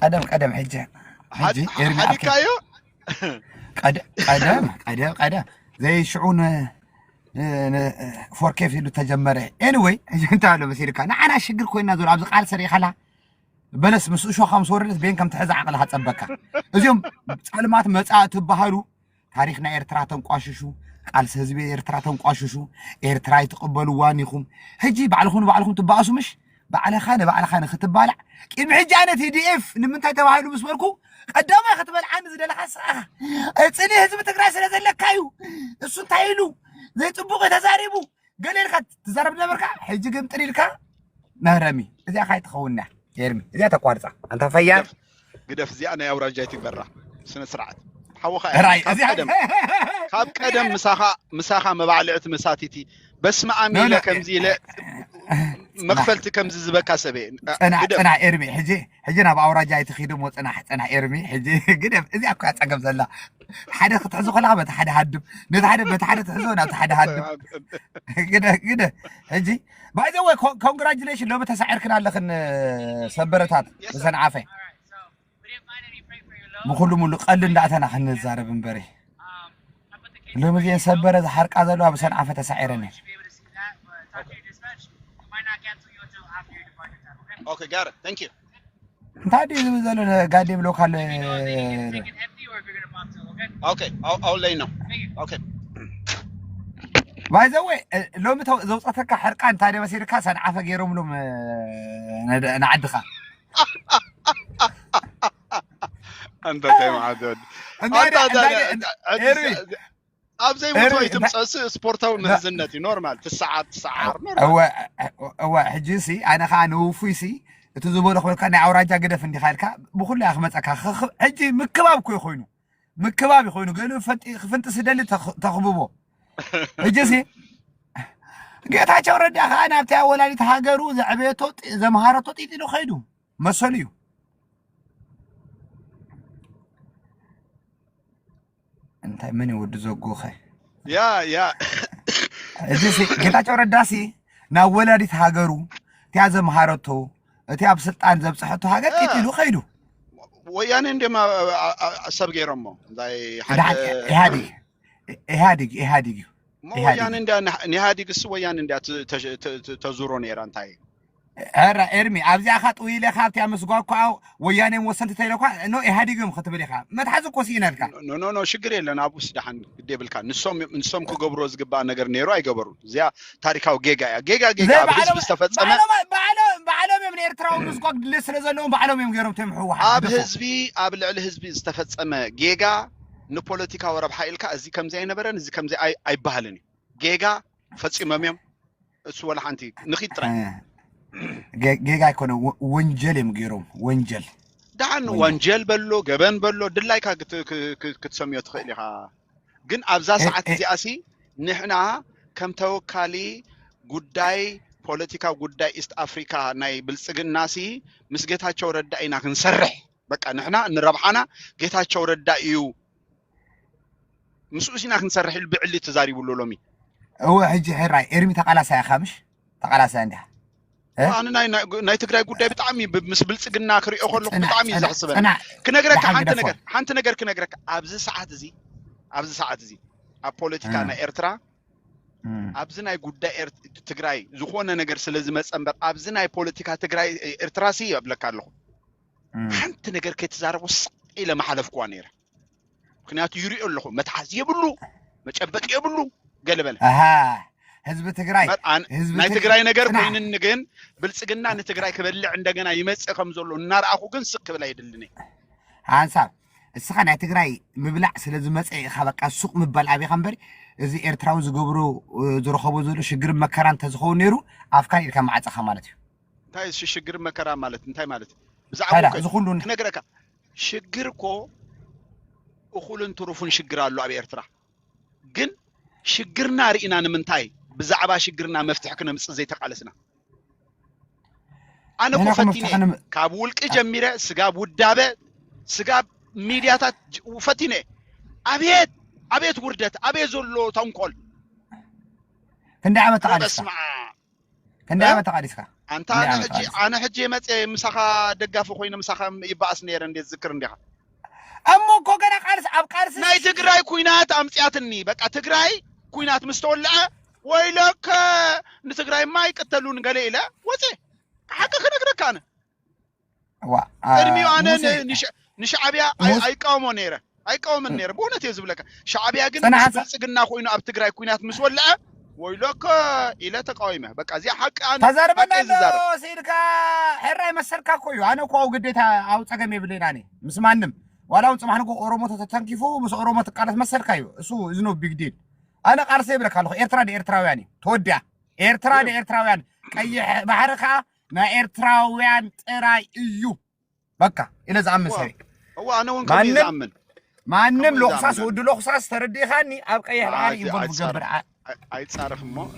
قدم حجي حدي كايو قدم زي شعون فور كيف يلو تجمره anyway انت على مسيرك انا شجر كوينا زول عبد قال سري خلا بلس مسو شو خمس ورلت بين كم تحز عقلها تصبكا ازيوم علمات مصا تبهلو تاريخنا ኤርትራ ተንቋሽሹ ቃልስ ህዝብ ኤርትራ ተንቋሽሹ ኤርትራ ይተቀበሉ ዋኒኹም ህጂ ባዕልኹም ትባአሱ ምሽ ባዕለኻነ ክትባልዕ ቅድሚ ሕጂ ኣነ TDF ንምንታይ ተባሂሉ ምስ በልኩ ቀዳማይ ክትበልዓኒ ዝደለኻ ስራኻ እፅኒ ህዝቢ ትግራይ ስለ ዘለካዩ እሱ እንታይ ኢሉ ዘይጥቡቕ ተዛሪቡ ገሌልካ ትዛረብ ነበርካ ሕጂ ግን ጥሪልካ መህረሚ እዚኣ ካይ ትኸውና ኤርሚ እዚኣ ተቋርፃ አንተ ፈያር ግደፍ እዚኣ ናይ ኣውራጃይቲ በራ ስነ ስርዓት حوخا راي كاب قدم مساخا مبعلعت مساتيتي بسمع اميله كمزي له مغفلت كمزي زبكا سبي انا ارمي حجينا باوراجاي تخيدم وصنا ارمي حجي قدم اذا اكو اصقم زلا حدا تحزو خلا بت حدا هدم نت حدا بت حدا تحزونا حدا هدم كده حجي باي ذا واي كونغراتيوليشن لو بتسعركنا لخن سبرتات بسن عافيه بكل ملو قل ندعتنا خن الزارب مبري لو مزين سبر حرق ازلو بسن عافيه تسعيرني Okay, got it. Thank you. تادي زلو قادم لو خال Okay, I'll let you know. Okay. باي ذا واي لو متو زوصتك حرقان تادي مسيركا سن عافيه غيروم لهم نعدخا انت تايم عدد انت ابزي متوي تمصص سبورتاو مهزنتي نورمال 9 نورمال هو حجيسي انا خانو فيسي تزبول خو كان عوراجا قدف اندي خالكا بكل اخ مصكا حجي مكباب كو يخوينو مكباب يخوينو قالو فنت سدل تخببو حجيسي قيتاچو ردا خانا بتا ولاليت هاغرو زعبيتو زمهارتو طيطيلو خيدو مسليو انت من يود زوغوخه يا اجي ጌታቸው ረዳሲ ና ወላዲት ሃገሩ ተያዘ መሃረቶ እቲያብ ስልጣን ዘብጽሐቱ ሃገር ጥይሉ ኸይዱ ወያኔ እንደማ አሰብ ገይሮሞ ዛይ ኢህአዲግ ወያኔ እንደ ኢህአዲግስ ወያኔ እንደ ተዙሮ ነራ እንታይ ارا ارمي ابزي اخا طويله خالتي امسغوكو وياني وصلت تيلكو نو احاديغم ختبلي خا متحزق وسينالكا نو شجر يلنا ابو سدحن ديبلكا نسوم كغبرو زغبا ነገር ኔሮ አይገበሩ ዚያ ታሪካው ጌጋ በህዝብ ተፈጸመ بعلم من ኤርትራው ንስቆቅ ድልስ ስለዘለው بعلم ገሮም ተምحوا اب ህዝቢ اب ልዕል ህዝቢ ዝተፈጸመ ጌጋ ንፖለቲካ ወረብ ሓይልካ እዚ ከምዚ አይነበረን እዚ ከምዚ አይባህልን ጌጋ ፈጽመምም እሱ ወላ ሓንቲ ንኺጥራ ጌጋ ይኮነ ወንጀል የምገሮም ወንጀል ዳን ወንጀል በሎ ገበን በሎ ድላይካ ክትሰሚዮ ትኽእሊኻ ግን ኣብዛ ሰዓት እዚኣሲ ንሕና ከም ተወካሊ ጉዳይ ፖለቲካ ጉዳይ ኢስት አፍሪካ ናይ ብልጽግናሲ ምስ ጌታቸው ረዳ ኢና ክንሰርሕ በቃ ንሕና ንረብሓና ጌታቸው ረዳ እዩ مسؤسينا كنسرح البعلي تزاريبو لومي هو حجي حراي ارمي تقالاسا يا خامش تقالاسا عندها انا ناي تግራይ ጉዳይ በጣም ምስ ብልጽግና ክሪኦ ከለኩ በጣም ይዛስበን ክነግረካ ሓንተ ነገር ክነግረካ ኣብዚ ሰዓት እዚ ኣብ ፖለቲካና ኤርትራ ኣብዚ ናይ ጉዳይ ትግራይ ዝኾነ ነገር ስለዚ መጸምበር ኣብዚ ናይ ፖለቲካ ትግራይ ኤርትራሲ ይብለካ ኣለኹ ሓንተ ነገር ከትዛረቡ ኢለ ማሐለፍኳ ነይራ ምክንያቱ ይሪኦ ኣለኹ መትሓዝ ይብሉ መጨበጥ ይብሉ ገለበለ ህዝብ ትግራይ ናይ ትግራይ ነገር ኮይንን ግን ብልጽግና ንትግራይ ክበልዕ እንደገና ይመጽእ ከም ዘሎ እናርአኹ ግን ስቅ ብላ ይድልኒ አንሳብ እስኻ ናይ ትግራይ ምብላዕ ስለዚ መጽእ ኢኻ በቃ ሱቅ ምባል አቢ ኸምበር እዚ ኤርትራው ዝገብሩ ዝረኸቡ ዘሎ ሽግር መከራን ተዝኸው ነይሩ አፍካን ኢልካ ማዓጽኻ ማለት እዩ እንታይ ሽግር መከራ ማለት እንታይ ማለት ብዛዕባ ዝኹሉን ክነግረካ ሽግርኮ እኹልን ትሩፉን ሽግር አሉ ኣብ ኤርትራ ግን ሽግርና ርኢና ንምንታይ ብዛዕባ ሽግርና መፍትሕ ክነምጽእ ዘይተቃለስና ኣነ ኮፈቲኒ ካብ ውልቂ ጀሚረ ስጋብ ውዳበ ስጋብ ሚዲያታት ፈቲነ አቤት ውርደት አቤት ዘሎ ተንኮል ክንደ ዓመት ተቃሊስካ أنت أنا حجي مسخا دقافو خوينا مسخا يبقى نير ندي ذكر نديها أمو كوكنا قارس أب قارس ناي تجراي كوينات أمسياتني بقى تجراي كوينات مستولعة ويلك نتجراي ما يقتلون قليلة وزي حقا خنقرك أنا ارميو أنا نشعبيا أي قومو نيرة أي قوم النيرة بونا تيزب لك شعبيا قلنا قلنا خوينا أب تجراي كوينات مستولعة ويلك إلى تقايمه بقى زي حق أنا تزاربنا لو سيركا حراي مسركا كويو أنا كواو قديتا أو تقامي بليناني مسمانم ولا وصمحنا كو أورومو تتنكيفو مس أورومو تقالت مسركا يو سو إزنو بيج ديل أنا قارسي بلك هالو إيرترا دي إيرتراوياني تودع إيرترا دي إيرتراويان كي بحركة نا إيرتراويان تراي إيو بقى إلى زعم سري هو أنا وين كم يزعمن ما نم لوخصاص ودو لوخصاص تردي خاني أبقى يحراري يبون بجبر أيتصرف مو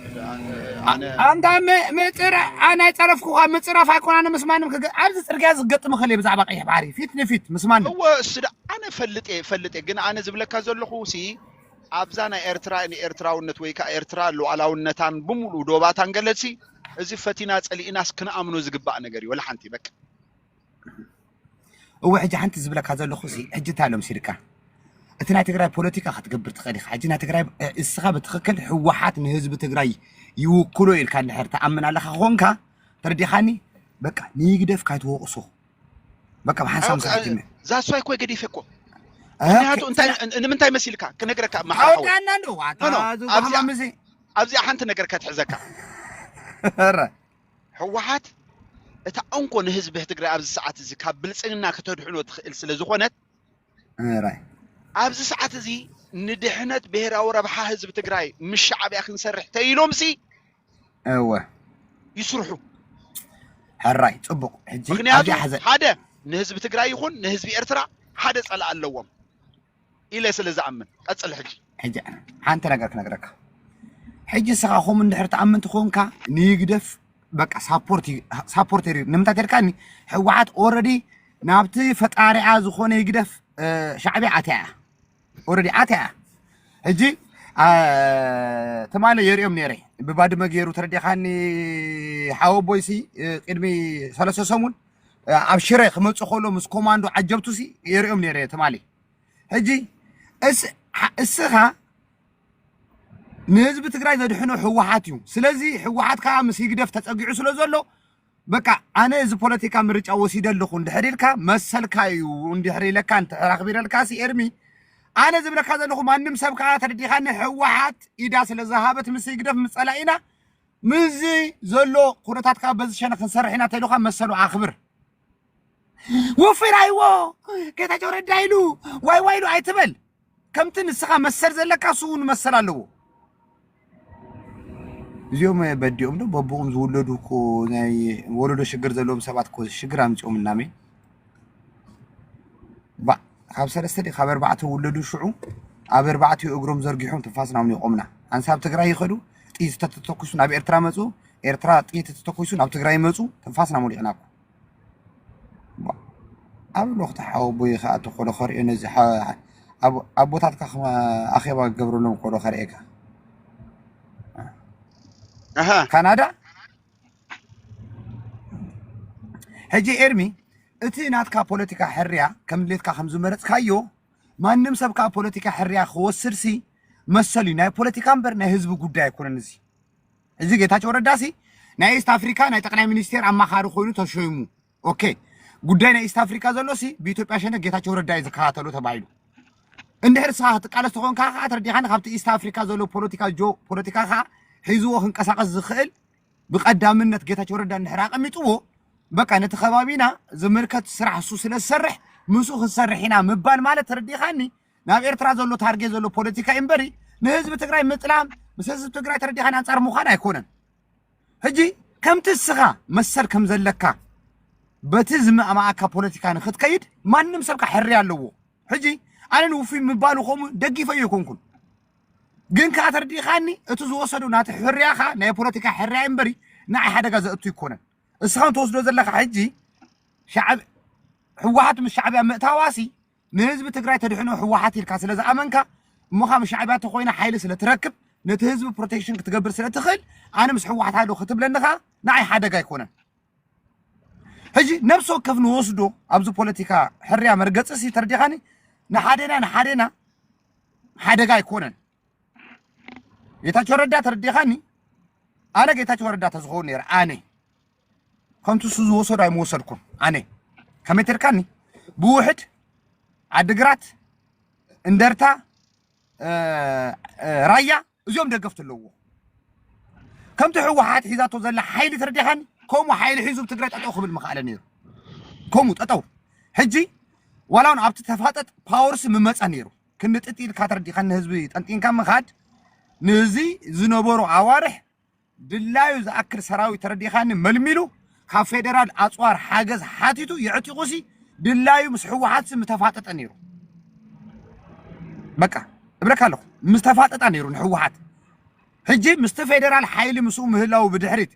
أنا متر أنا أتعرف خوها متر فاكون أنا مسمانم عارف ترجع زقت مخلي بزعبق قيح بعري فيت مسمان هو السد أنا فلت جن أنا زبلة كذل خوسي أبزانا إيرترا والنتويكا إيرترا لو على النتان بمولو دوباتان قلتي إذا فتينات اللي الناس كنا أمنوا زقبا نجري ولا حنتي بك هو حاجة حنت زبلة كذل خوسي حاجة تعلم سيركا أتنا تجري بوليتيكا خطقبر تخلي حاجنا تجري السخاب تخكل حوحات من حزب تجري يوكلوا الكان حر تأمن على خونكا تردي خاني بقى نيجدف كاتو قصو بقى بحسام ساعتين زا سواي كوي قدي فيكو هاتو انت من تاي مسيلكا كنقرك ما حاول انا نو ابزي حنت نقرك تحزكا حوحات اتا انكون حزب تجري ابز ساعات زي كابلصنا كتدحنو تخيل سلازخونت راي أبز ساعات زي ندحنت بهراو ربحة حزب تجراي مش شعب يا أخي نسرح تيلوم سي أوه يسرحوا هالراي تطبق حجي هذا نحزب تجراي يخون نحزب إرترا هذا سأل اللوم إلى سلز عمن أسأل حجي أنت نقرك حجي سخاهم من دحرت عمن تخونك نيجدف بقى سابورتيري نمتا تركاني حوعات أوردي نابتي فتاري عازخون يجدف شعبي عتاء أوردي عتاء هجي تمالي يريم نيري ببعد ما جيرو تردي خاني حاو بويسي قدمي ثلاثة سمون أبشري خمس خلو مس كوماندو عجبتو سي يريم نيري تمالي هجي السخا نهزب تقرأي زدحنو حوحاتيو سلازي حوحات كامس يقدف تتقعو سلازولو بقى أنا إذا بوليتيكا مرج أو سيد اللخون دحريلكا مسلكاي وندحري لك أنت راقبير الكاسي إرمي أنا إذا بلك هذا اللخون ما نمسب كا تردي خاني حوحات إذا سلازهابت مسي يقدف مسألة مزي زلو قرطات كا بزشنا خنسرحنا تلوخا مسلو آخبر وفير أيوه كيتا جورد دايلو وايلو عيتبل كم تنسخا مسر زلكا سون مسلالو اليوم بدي أمدو بابوهم زولدو كو ناي ولدو شجر زلوم سبات كو شجر أمس أم النامي با خمسة استدي خبر بعته ولدو شعو عبر بعته أجرم زرقيهم تفاصنا عمني قمنا عن سبب تجري خدو تيجي تتوقسون أبي إرترا مزو إرترا تيجي تتوقسون أبي تجري مزو تفاصنا مولي أناكو با أبو الوقت حاوبي خاتو خلو خير إنزي أبو تاتك أخي بقبرو لهم خلو خير إيكا كندا هجي إرمي أتي ناتكا بوليتيكا حرية كم ليتكا خمسة مرات كايو ما نمسب كا بوليتيكا حرية خوسر سي مسلي ناي بوليتيكا مبر ناي حزب قداي كون نزي هجي جيتاچ ورداسي ناي إيست أفريكا ناي تقناي مينستير أما خارو خوينو تشويمو أوكي قداي ناي إيست أفريكا زلو سي بيتوبيا شنه جيتاچ ورداي زكاتلو تبايلو اندهر ساعة قالت تكون كا تردي خان خبت إيست أفريكا زلو بوليتيكا خا حيزوه خنقساقس زخيل بقدامنت جيتاچ وردا نحراق اميطو بقى نتخبابينا زمركت سرح سو سلسرح مسو خسرحينا مبال مالت تردي خاني ناب إرترا زلو تارجي زلو بوليتيكا امبري نهزب تقراي مطلام مس حزب تقراي تردي خان انصار مخان ايكونن هجي كم تسخا مسر كم زلكا بتزم معاك بوليتيكا نخت كيد مانم سبك حري يالو هجي انا نوفي مبالو خوم دغيفه يكونكن جن كاتر دي خاني اتزو وصدو نات حريا خا ناي بوليتيكا حريا امبري ناي حدغا زاتو يكونن اسخان توسدو زلخ حجي شعب حوحات من الشعب متاواسي نهزب تقراي تدحنو حوحات الكا سلاز امنكا مخام شعبات خوينا حيل سلا تركب نتهزب بروتكشن كتقبر سلا تخل انا مس حوحات هادو ختب لنخا ناي حدغا يكونن هجي نفسه كيف نوصدو أبزو بوليتيكا حرية مرقصي ترديخاني نحادنا حادقا يكونن يتاچو ردا ترديخاني أنا يتاچو ردا تزغون نير أنا كنتو سوزو وصد أي موصدكم أنا كمتركاني بوحد عدقرات اندرتا رايا زيوم دقفت اللوو كم تحو حات حيزاتو زلا حيل ترديخاني كومو حيل حيزو بتقرأت أتوخ بالمقالة نيرو كومو تأتو حجي ولا أنا عبت تفاتت باورس ممتس نيرو كنت أتيل كاتردي خان هزبي أنتين كم مخاد نزي زنبورو عوارح دلايو زأكر سراوي تردي خان ملميلو كفيدرال أصوار حاجز حاتيتو يعطي قوسي دلايو مسحو حادس متفاتت نيرو بكا بركالو مستفاتت نيرو نحو حات حجي مستفيدرال حيل مسو مهلاو بدحريت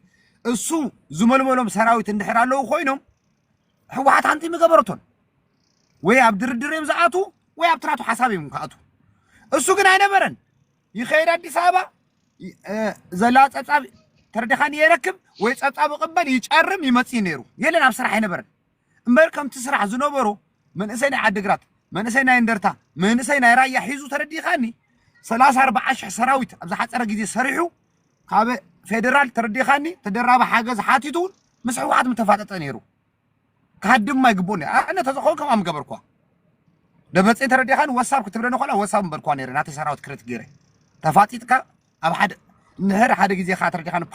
السو زململهم سراوي تندحرالو خوينهم حوات أنتي مقبرتون ويا عبد الدريم زعاتو ويا بتراتو حسابي مكاتو السو كنا نبرن يخير عندي سابا زلات أصاب تردخاني يركب ويتصاب قبل يتشرم يمتي نيرو يلنا بصراحة نبرن امباركم تسرح زنوبرو من اسينا عدقرات من اسينا اندرتا من اسينا رايح حيزو تردخاني 34 سراويت ابزا حصره غيدي سريحو كابه فيدرال تردخاني تدرابه حاجز حاتيتون مسحو واحد متفاطط نيرو كهدم ما يقبوني انا تزخون كم قبركوا دبصي تردخان وصاب كتبرنا خلا وصاب بركوا نير ناتي سراوت كرت غيري تفاطيتك اب حد نهر حد غيزي خاطر دخان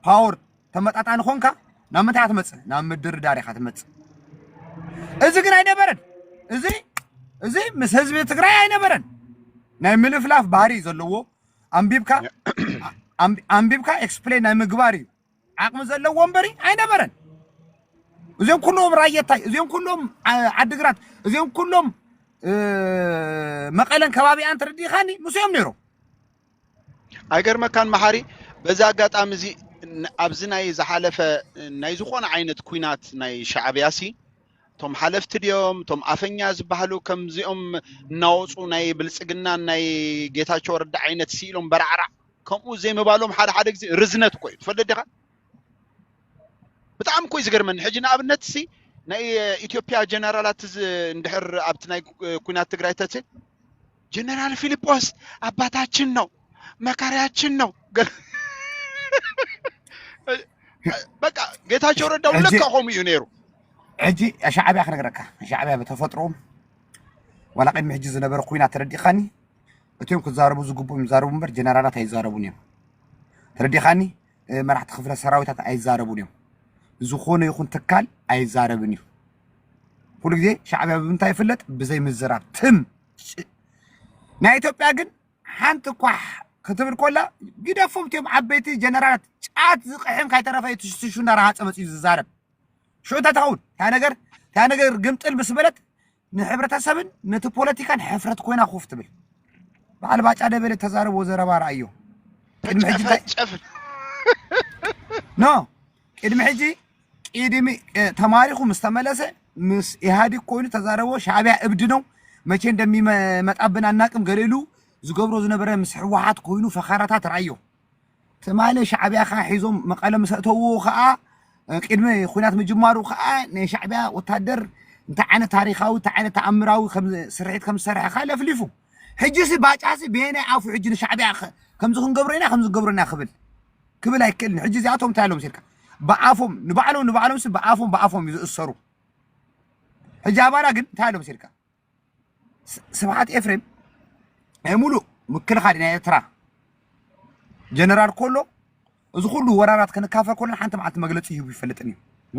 باور تمطاطان خونكا نامتا تمص نام مدر داري خاتمص ازي غن اينبرن ازي مس حزب تግራይ اينبرن ናይ ምልፍላፍ ባህሪ ዘለዎ ኣንቢብካ ኤክስፕሌን ናይ ምግባር እዩ ዓቅሚ ዘለዎ ወንበሪ ኣይነበረን እዚኦም ኩሎም ራየታይ እዚኦም ኩሎም ዓድግራት እዚኦም ኩሎም መቀለን ከባቢያን ትርዲኻኒ ሙስዮም ነይሮ ኣይገርመካን መሐሪ በዛ አጋጣሚ እዚ ኣብዚ ናይ ዝሓለፈ ናይ ዝኾነ ዓይነት ኩናት ናይ ሻዕብያሲ ቶም ሓለፍቲ ዲዮም ቶም ኣፈኛ ዝበሃሉ ከምዚኦም ናውፁ ናይ ብልጽግና ናይ ጌታቸው ረዳ ዓይነት ሲሎም በራዕራ ከምኡ ዘይምባሎም ሓደ ግዜ ርዝነት ኮይ ትፈልጥ ዲኻ በጣም ኮይ ዝገርመን ሕጂ ንኣብነት ሲ ናይ ኢትዮጵያ ጀነራላት እንድሕር ኣብቲ ናይ ኩናት ትግራይ ተተ ጀነራል ፊሊጶስ አባታችን ነው መካሪያችን ነው በቃ ጌታቸው ረዳው ለካሆም እዩ ነይሩ حجي شعبي اخ نغركا شعبي بتفطروم ولا قد محجز نبر خوينا ترديخاني اتيوم كزاربو زغبو مزاربو مبر جنرالات هيزاربوني ترديخاني مرحت خفله سراويتات هيزاربوني زخونه يكون تكال هيزاربني كل غزي شعبي بنتا يفلط بزي مزراب تم نا ايتوبيا ግን حنت كح كتبر كولا يدفوم عبيتي جنرالات ጫት ዝቅሕም ካይተረፈይ ትሽቱሽና راحه صمص يزارب شو تتعود تا نجر قمت البس بلد نحبرتها سبن نت بوليتيكان حفرت كوينا خوفت بل بعد باج على بلد تزارب وزرا بار أيوه كدم حجي نو كدم حجي كدم تماريخ ومستملسة مس إهادي كوين تزاربوا شعبي ابدنو ما كان دمي ما تقبنا الناكم قريلو زقبرو زنبرة مسحوحات كوينو فخارتات رأيو تمالي شعبي أخا حيزوم مقالة مسأتوه خاء قدمه خوينات مجمارو خا ني شعبيا وتادر انت عنا تاريخاوي تعنا تامراوي خم سرعيت خم سرع خالف ليفو حجسي باጫسي بيني عفو حجن شعبيا كم زخن قبرنا خبل كبل هيكلن حجزي اتهم تالهم سيركا بعافهم نبعلهم سي بعافهم يزسروا حجابانا ግን تالهم سيركا سبحات افريم يمولو مكل خادنا يترا جنرال كولو እዚ ሁሉ ወራራት ከነካፈ ኮለን ሓንተ ማዓልቲ መግለጽ ይሁ ይፈልጥኒ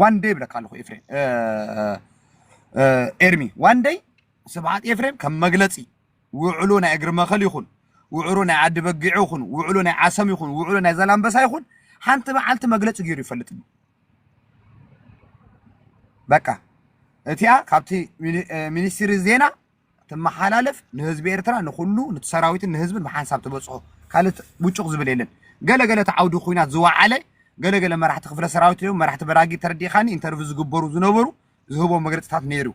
ዋን ዴይ ብለካ ኣለኹ ኤፍሬም ኤርሚ ዋን ዴይ ስብዓት ኤፍሬም ከም መግለጺ ውዕሉ ናይ እግሪ መኸል ይኹን ውዕሉ ናይ ዓዲ በጊዕ ይኹን ውዕሉ ናይ ዓሰም ይኹን ውዕሉ ናይ ዘላንበሳ ይኹን ሓንቲ ማዓልቲ መግለጽ ገይሩ ይፈልጥኒ በቃ እቲያ ካብቲ ሚኒስትሪ ዜና ተመሓላለፍ ንህዝቢ ኤርትራ ንኹሉ ንተሰራዊትን ንህዝብን ብሓንሳብ ተበጽሖ ካልት ውጭቕ ዝብል የለን ገለገለ ተዓውዱ ኩናት ዝዋዓለ ገለገለ መራሕቲ ክፍለ ሰራዊት እዮም መራሕቲ በራጊ ተርዲኻኒ ኢንተርቪው ዝግበሩ ዝነበሩ ዝህቦ መግለጽታት ነይሩ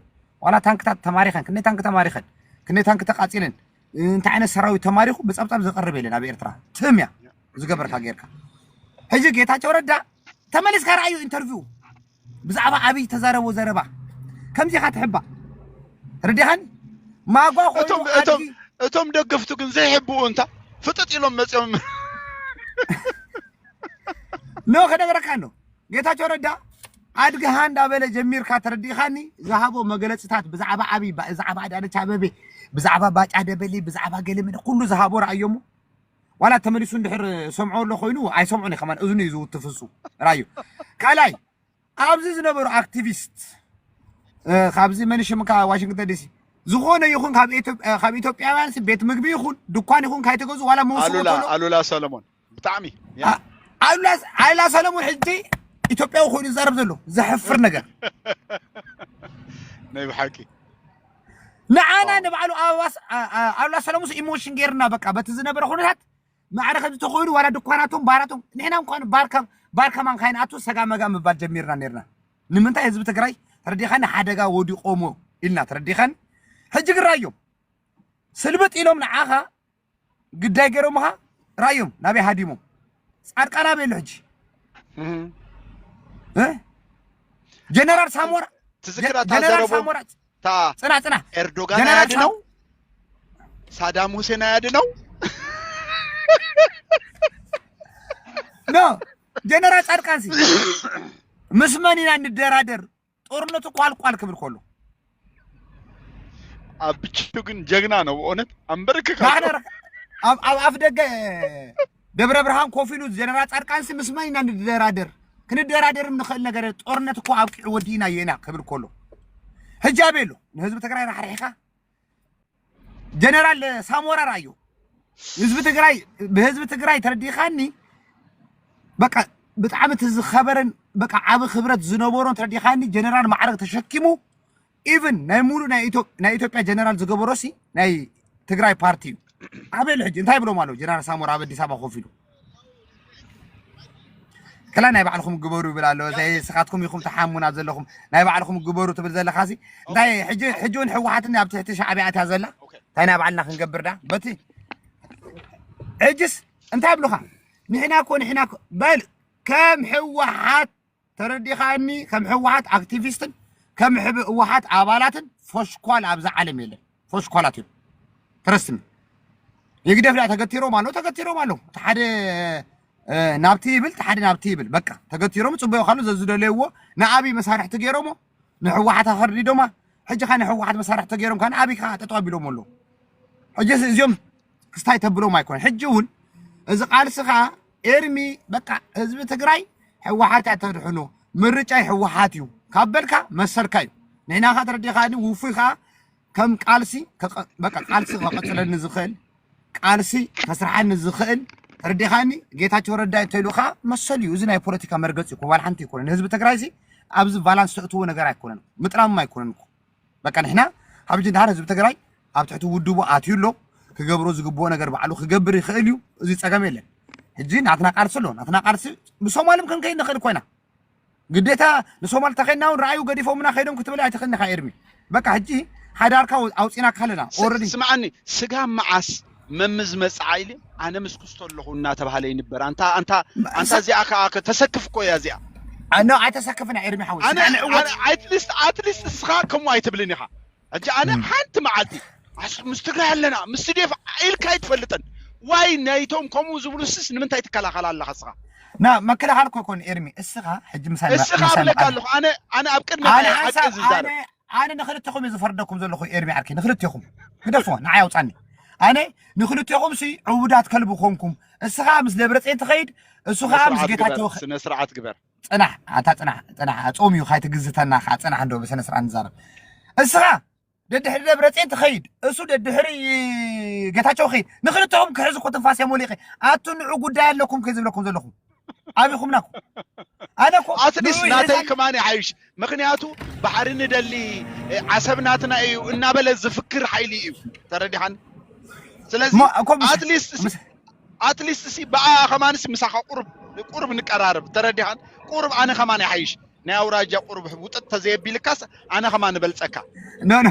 ዋላ ታንክታት ተማሪኸን ክንደይ ታንክ ተማሪኸን ክንደይ ታንክ ተቃጺለን እንታይ ዓይነት ሰራዊት ተማሪኹ ብጸብጻብ ዝቐርብ የለን ኣብ ኤርትራ ትምያ ዝገበርካ ጌርካ ሕጂ ጌታቸው ረዳ ተመልስካ ራእዩ ኢንተርቪው بزعبا عبي تزاربو زربا كم زي خاتحبا رديهن ما قوا خوينو اتم دقفتو كن زي يحبو انت فطط يلوم مصيوم نو كدغركانو ጌታቸው ረዳ አድገህ አንድ አበለ ጀሚር ካተረዲኻኒ ዘሃቦ መገለጽታት ብዛዕባ አቢ ብዛዕባ አዳነች አበቤ ብዛዕባ ባጫ ደበሊ ብዛዕባ ገለምን ኩሉ ዘሃቦ ራእዮሙ ዋላ ተመሊሱ እንድሕር ሰምዖ ሎ ኮይኑ ኣይሰምዑኒ ከማን እዝኑ ይዙ ትፍሱ ራዩ ካላይ ኣብዚ ዝነበሩ አክቲቪስት ካብዚ መንሽምካ ዋሽንግተን ዲሲ ዝኾነ ይኹን ካብ ኢትዮጵያውያን ቤት ምግቢ ይኹን ድኳን ይኹን ካይተገዙ ዋላ መውሰዱ አሉላ ሰለሞን ብጣዕሚ አሉላ ሰለሞን ሕጂ ኢትዮጵያው ኮይኑ ዘረብ ዘሎ ዘሕፍር ነገር ናይ ብሓቂ ንዓና ንባዕሉ አሉላ ሰለሞን ኢሞሽን ጌርና በቃ በቲ ዝነበረ ኩነታት ማዕረ ከም ተኾይኑ ዋላ ድኳናቶም ባራቶም ንሕና እንኳን ባርከማን ካይናቱ ሰጋመጋ ምባል ጀሚርና ነርና ንምንታይ ህዝቢ ትግራይ ተረዲኻን ሓደጋ ወዲቆሞ ኢልና ተረዲኻን ሕጂ ግራዮም ስልብጥ ኢሎም ንዓኻ ግዳይ ገይሮምኻ ራዮም ናበይ ሃዲሞም ጻድቃና በሉ ሕጂ ጀነራል ሳሞራ ጀነራል ሳሞራ ጽና ኤርዶጋን ያድነው ሳዳም ሁሴን ያድነው ኖ ጀነራል ጻድቃንሲ ምስመኒና እንደራደር ጦርነቱ ቋልቋል ክብል ኮሎ አብቹ ግን ጀግና ነው ኦነት አንበርክካ አፍደገ ደብረ ብርሃን ኮፊሉ ጀነራል ጻድቃንሲ ምስመኒና እንደራደር كندرادرم نخل ነገር ጦርነት እኮ አብቂዕ ወዲና የና ክብል ኮሎ ህጃቤሎ ህዝብ ትግራይ راحሪኻ ጀነራል ሳሞራ ራዩ ህዝብ ትግራይ ተረዲኻኒ በቃ በጣም ተዝኸበረን በቃ ዓብ ክብረት ዝነበሮን ተረዲኻኒ ጀነራል ማዕረግ ተሸኪሙ ኢቭን ናይ ሙሉ ናይ ኢትዮጵያ ጀነራል ዝገበሮሲ ናይ ትግራይ ፓርቲ አበል ሕጂ እንታይ ብሎ ማለው ጀነራል ሳሞራ በአዲስ አበባ ኮፊሉ كلا ناي بعلكم جبروا بلالو زي سخاتكم يخم تحمون عزلكم ناي بعلكم جبروا تبل زل خاسي داي حجون حوحاتنا بتحت شعبيات هزلا تاينا بعلنا خنجبر ده بتي عجس انت بلوخا نحنا بل كم حوحات تردي خاني كم حوحات اكتيفيست كم حوحات عبالات فشكوال ابز عالم يله فشكوالاتيو ترسم يقدر لا تغتيرو مالو تحد ናብቲብል ተሓደ ናብቲብል በቃ ተገቲሮም ጽበዩ ካሉ ዘዝደለይዎ ንአቢ መሳርሕ ተገይሮሞ ንሕዋሓት አኸርዲዶማ ሕጂ ካነ ሕዋሓት መሳርሕ ተገይሮም ካነ አቢ ካ ተጠዋቢሎም ኣሎ ሕጂ እዚኦም ክስታይ ተብሎም አይኮን ሕጂውን እዚ ቃልስኻ ኤርሚ በቃ ህዝቢ ትግራይ ሕዋሓት ተድሕኑ ምርጫይ ሕዋሓት እዩ ካብልካ መሰርካዩ ንሕና ካ ተረዲኻኒ ውፉይኻ ከም ቃልሲ በቃ ቃልሲ ከቀጽለኒ ዝኽእል ቃልሲ ከስርሓኒ ዝኽእል رديخاني جيتاچو ردا تيلوخا مسليو زي ناي بوليتيكا مرغص يكون ولا حنت يكون حزب تግራይ سي ابز بالانس تقتو ነገር አይኮነን ምጥራም አይኮነን በቃ نحنا ابج دار حزب تግራይ ابتحتو ودبو اتيلو كغبرو زغبو ነገር ባዕሉ ክገብር ይኽእልዩ እዚ ጸገም የለን ሕጂ ናትና ቃልሲ በሶማልም ከን ከይን ነኽእል ኮይና ግዴታ ለሶማል ተኸናውን ራእዩ ገዲፎምና ኸይዶም ክትበላ አይተኸና ኸይርሚ በቃ ሕጂ ሓዳርካ አውጺና ካለና ኦሬዲ ስማዓኒ ስጋ መዓስ መምዝ መጻይሊ አነ መስኩስተለሁ እና ተባለ ይንበር አንተ እዚያ ተሰክፍ እኮ ያዚያ አነ አይተሰክፍና ኤርሚ ሐውስ አነ አትሊስት እስኻ ከሙ አይትብልኒኻ እጂ አነ ሓንቲ መዓልቲ ምስትግራ ያለና ምስትዴፍ ኢልካ ይትፈልጠን ዋይ ናይቶም ከሙ ዝብሉስስ ንምንታይ ትከላኸላ ኣለኻ እስኻ ና መከላኸልኩ ኮን ኤርሚ እስኻ ሕጂ ምሳሌ እስኻ ብለካለሁ አነ ኣብ ቅድሚ ሓቂ ዝዛረ አነ ንኽልትኹም ዝፈርደኩም ዘለኹ ኤርሚ ዓርኪ ንኽልትኹም ክደፎ ንዓይ አውጻኒ أنا نخلطيكم سي عودات كلبكمكم السخا مس دبرصين تخيد السخا مس جيتاچو سنه سرعات كبر صنع صنع صوميو خايت غزتنا خا صنع عنده بسنه سرعات نزارب السخا ددحر دبرصين تخيد اسو ددحري جيتاچو خيد نخلطيكم كحزكو تنفاس يموليخي اتنعو غداي لكم كذبلكم زلكم ابيكم ناكو انا كو اتليس ناتي كمان عايش مخنياتو بحر ندلي عصبناتنا ايو እና በለዝ ፍክር ኃይሊ እዩ ተረዲሃን ስለዚህ اتليست سي بقى خمانس مساخ قرب نقرارب ترديحان قرب انا خمان يحيش نا اوراجا قرب وطت تزيبي لكاس انا خمان بلصكا نو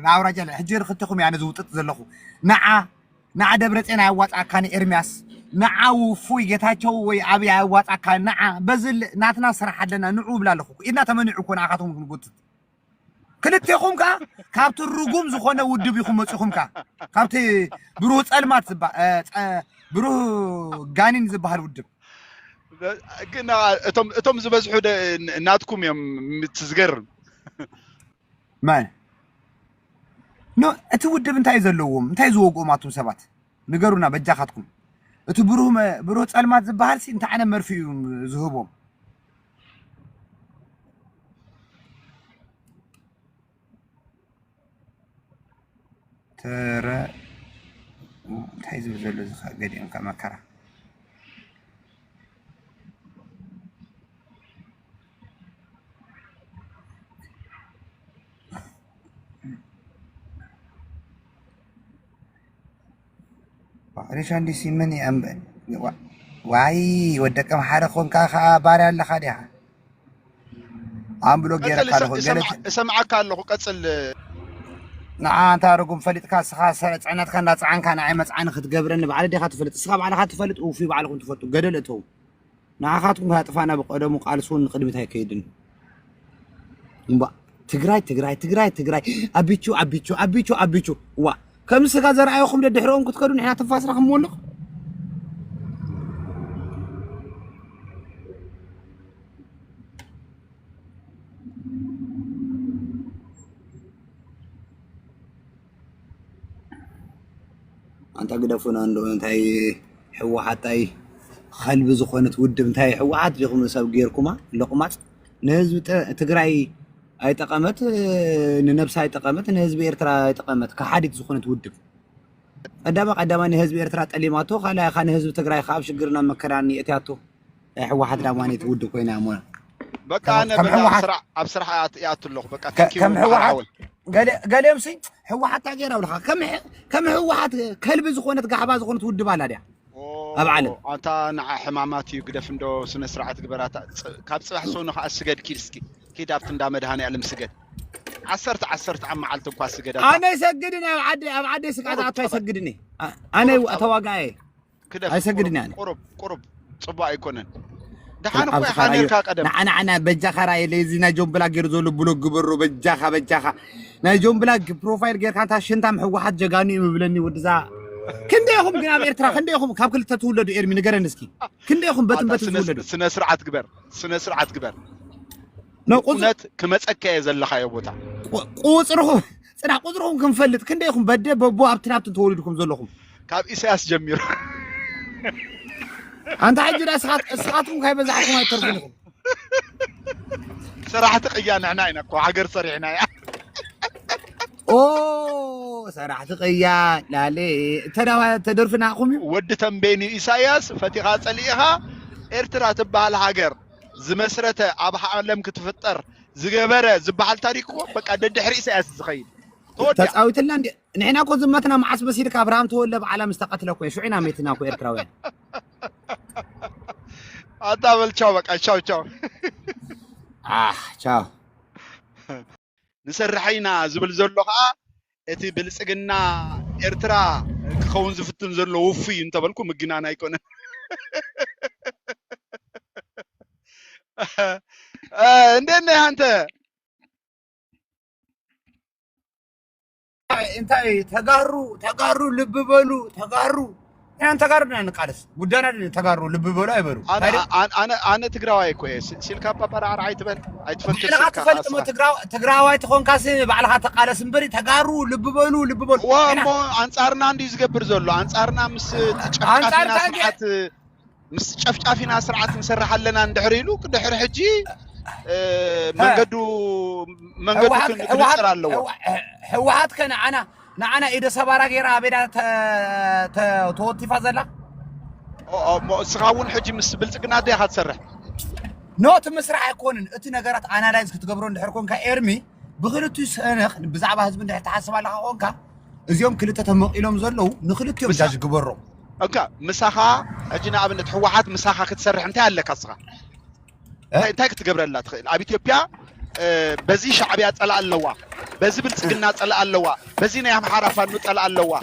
اوراجا حجير خدتكم يعني زوطت زلخو نعا دبرصين ايواص اكاني ارمياس نعو فوي جتاچو وي ابي واصاك نعا بزل ناتنا سرح لنا نعو بلالخو إنا تمنعو كون عقاتهم نقول كلتيكم كا كابت الرجوم زخونه ودب يخم مصخم كا كابت برو صلمات زبا برو غانين زبال ودب كنا اتم زبزحو ناتكم يم متزغر مان نو اتودب انتاي زلوهم انتاي زوقو ماتو سبات نغرونا بجاخاتكم اتو برو صلمات زبال سي انت انا مرفيو زهبهم ترى تحيز بزلو زخا قديم كما كرا ريشان دي سيمني ام واي ودك ام حدا خون كا باري الله خديها ام بلو غير قالو سمعك الله قصل نعم تارقم فلت كاس خاص صعنات كان صعان كان عي مصعان ختغبرن بعد دي خاتفلت اسخا بعد خاتفلت وفي بعلكم تفطوا غدلتو ناخاتكم هاطفانا بقدمو قالسون قدمت هيكيدن امبا تግራይ አቢቹ ዋ ከምስ ጋር ዘርአይኹም ደድሕሮም ክትከዱ ንሕና ተፋስራኹም ሞልኹ أنت قد فينا عنده أنتي حوحتي خلب زخونة ودم أنتي حوحت لكم نسب غيركما لقمات نهزب تقرأي أي تقامت ننبس أي تقامت نهزب إيرترا أي تقامت كحادث زخونة ودم قدام نهزب إيرترا تأليماتو خلا خان نهزب تقرأي خاب شجرنا مكراني أتياتو حوحت لاماني تودو كوينا مونا بقى أنا بسرعة يأتلوه بقى كم حوحت قال يمسي هو حتى غيره ولا كم هو حتى كلب زخونه قحبا زخونه ود بالا ديا ابعلم انت نع حماماتي يقدف اندو سنه سرعه غبرات كاب صباح سونو اسجد كيلسكي كيدابت اندا مدهاني علم سجد 10 عم معلت انكو اسجد انا يسجدني ابعد سقات اتا يسجدني انا اتواقعي يسجدني انا قرب صبا يكونن دحان اخو حانيركا قدم انا بجا خراي ليزينا جون بلا غير زولو بلوغ برو بجاخا ناي جون بلاك بروفايل غير كانت شنتام حوحت جغاني مبلني ودزا كنديهم غنا بيرترا كنديهم كاب كل تتولدوا ايرمي نغرن اسكي كنديهم بتم تولدوا سنه سرعه غبر نو قنت كمصكه يزلخا يبوتا قصرهم صدا قصرهم كنفلط كنديهم بده ببو ابتنابت تولدكم زلخم كاب اساس جمير انت حجر اسخاتكم كاي بزعكم يترفلكم صراحه قيان عناينا كو حجر صريحنا اوه صراحه قيان لا لي تدرفنا قومي ود تنبيني اساياس فتيخا صليها ارترا تبال حجر زمسرته اب عالم كتفطر زغبره زبحال تاريخو بقى ددحري اساياس زخيل تصاويتنا نحنا كو زمتنا معس بسيرك ابراهيم تولب على مستقتلكو شعينا ميتنا كو ارتراوين اتابل تشاو بقى تشاو تشاو نسرحينا زبل زلو خا اتي بلصقنا ارترا كخون زفتن زلو وفي انت بلكم مغنانا يكون እንደነ አንተ انتي تغارو لب بلو تغارو ያን ተጋሩና ንቃለስ ጉዳና ተጋሩ ልብ በሉ አይበሩ انا تግራዋይ ኮ ሲልካ ፓፓራ አይትበል አይትፈልጥ ትግራዋይ ተኾንካስ ባዕልኻ ተቃለስ እንበሪ ተጋሩ ልብ በሉ ወሞ አንጻርና እንዲ ዝገብር ዘሎ አንጻርና ምስ ጨፍጫፊና ስርዓት እንሰርሐለና እንድሕሪሉ ድሕሪ ሕጂ መንገዱ ክንጽር ኣለዎ ህወሓት ከነ نعنا إذا سبارة غير عبيدة توتيفا زلا سخاون حجي مسبلتقنا دي هتسرح نوت مسرح يكونن اتي نغرات انالايز كتغبرون دحركون كايرمي بخلتو سنخ بزعبا حزب ندح تحسب على خونكا ازيوم كلته تمقيلهم زلو نخلتيهم جاج غبرو اوكا مساخا اجينا ابنت حوحات مساخا كتسرح انت يالك اصغا انت كتغبرلا تخيل اب اثيوبيا بزي شعبيا صلا اللوا بزي بلصقنا صلا اللوا بزي نيا محارفا نصلا اللوا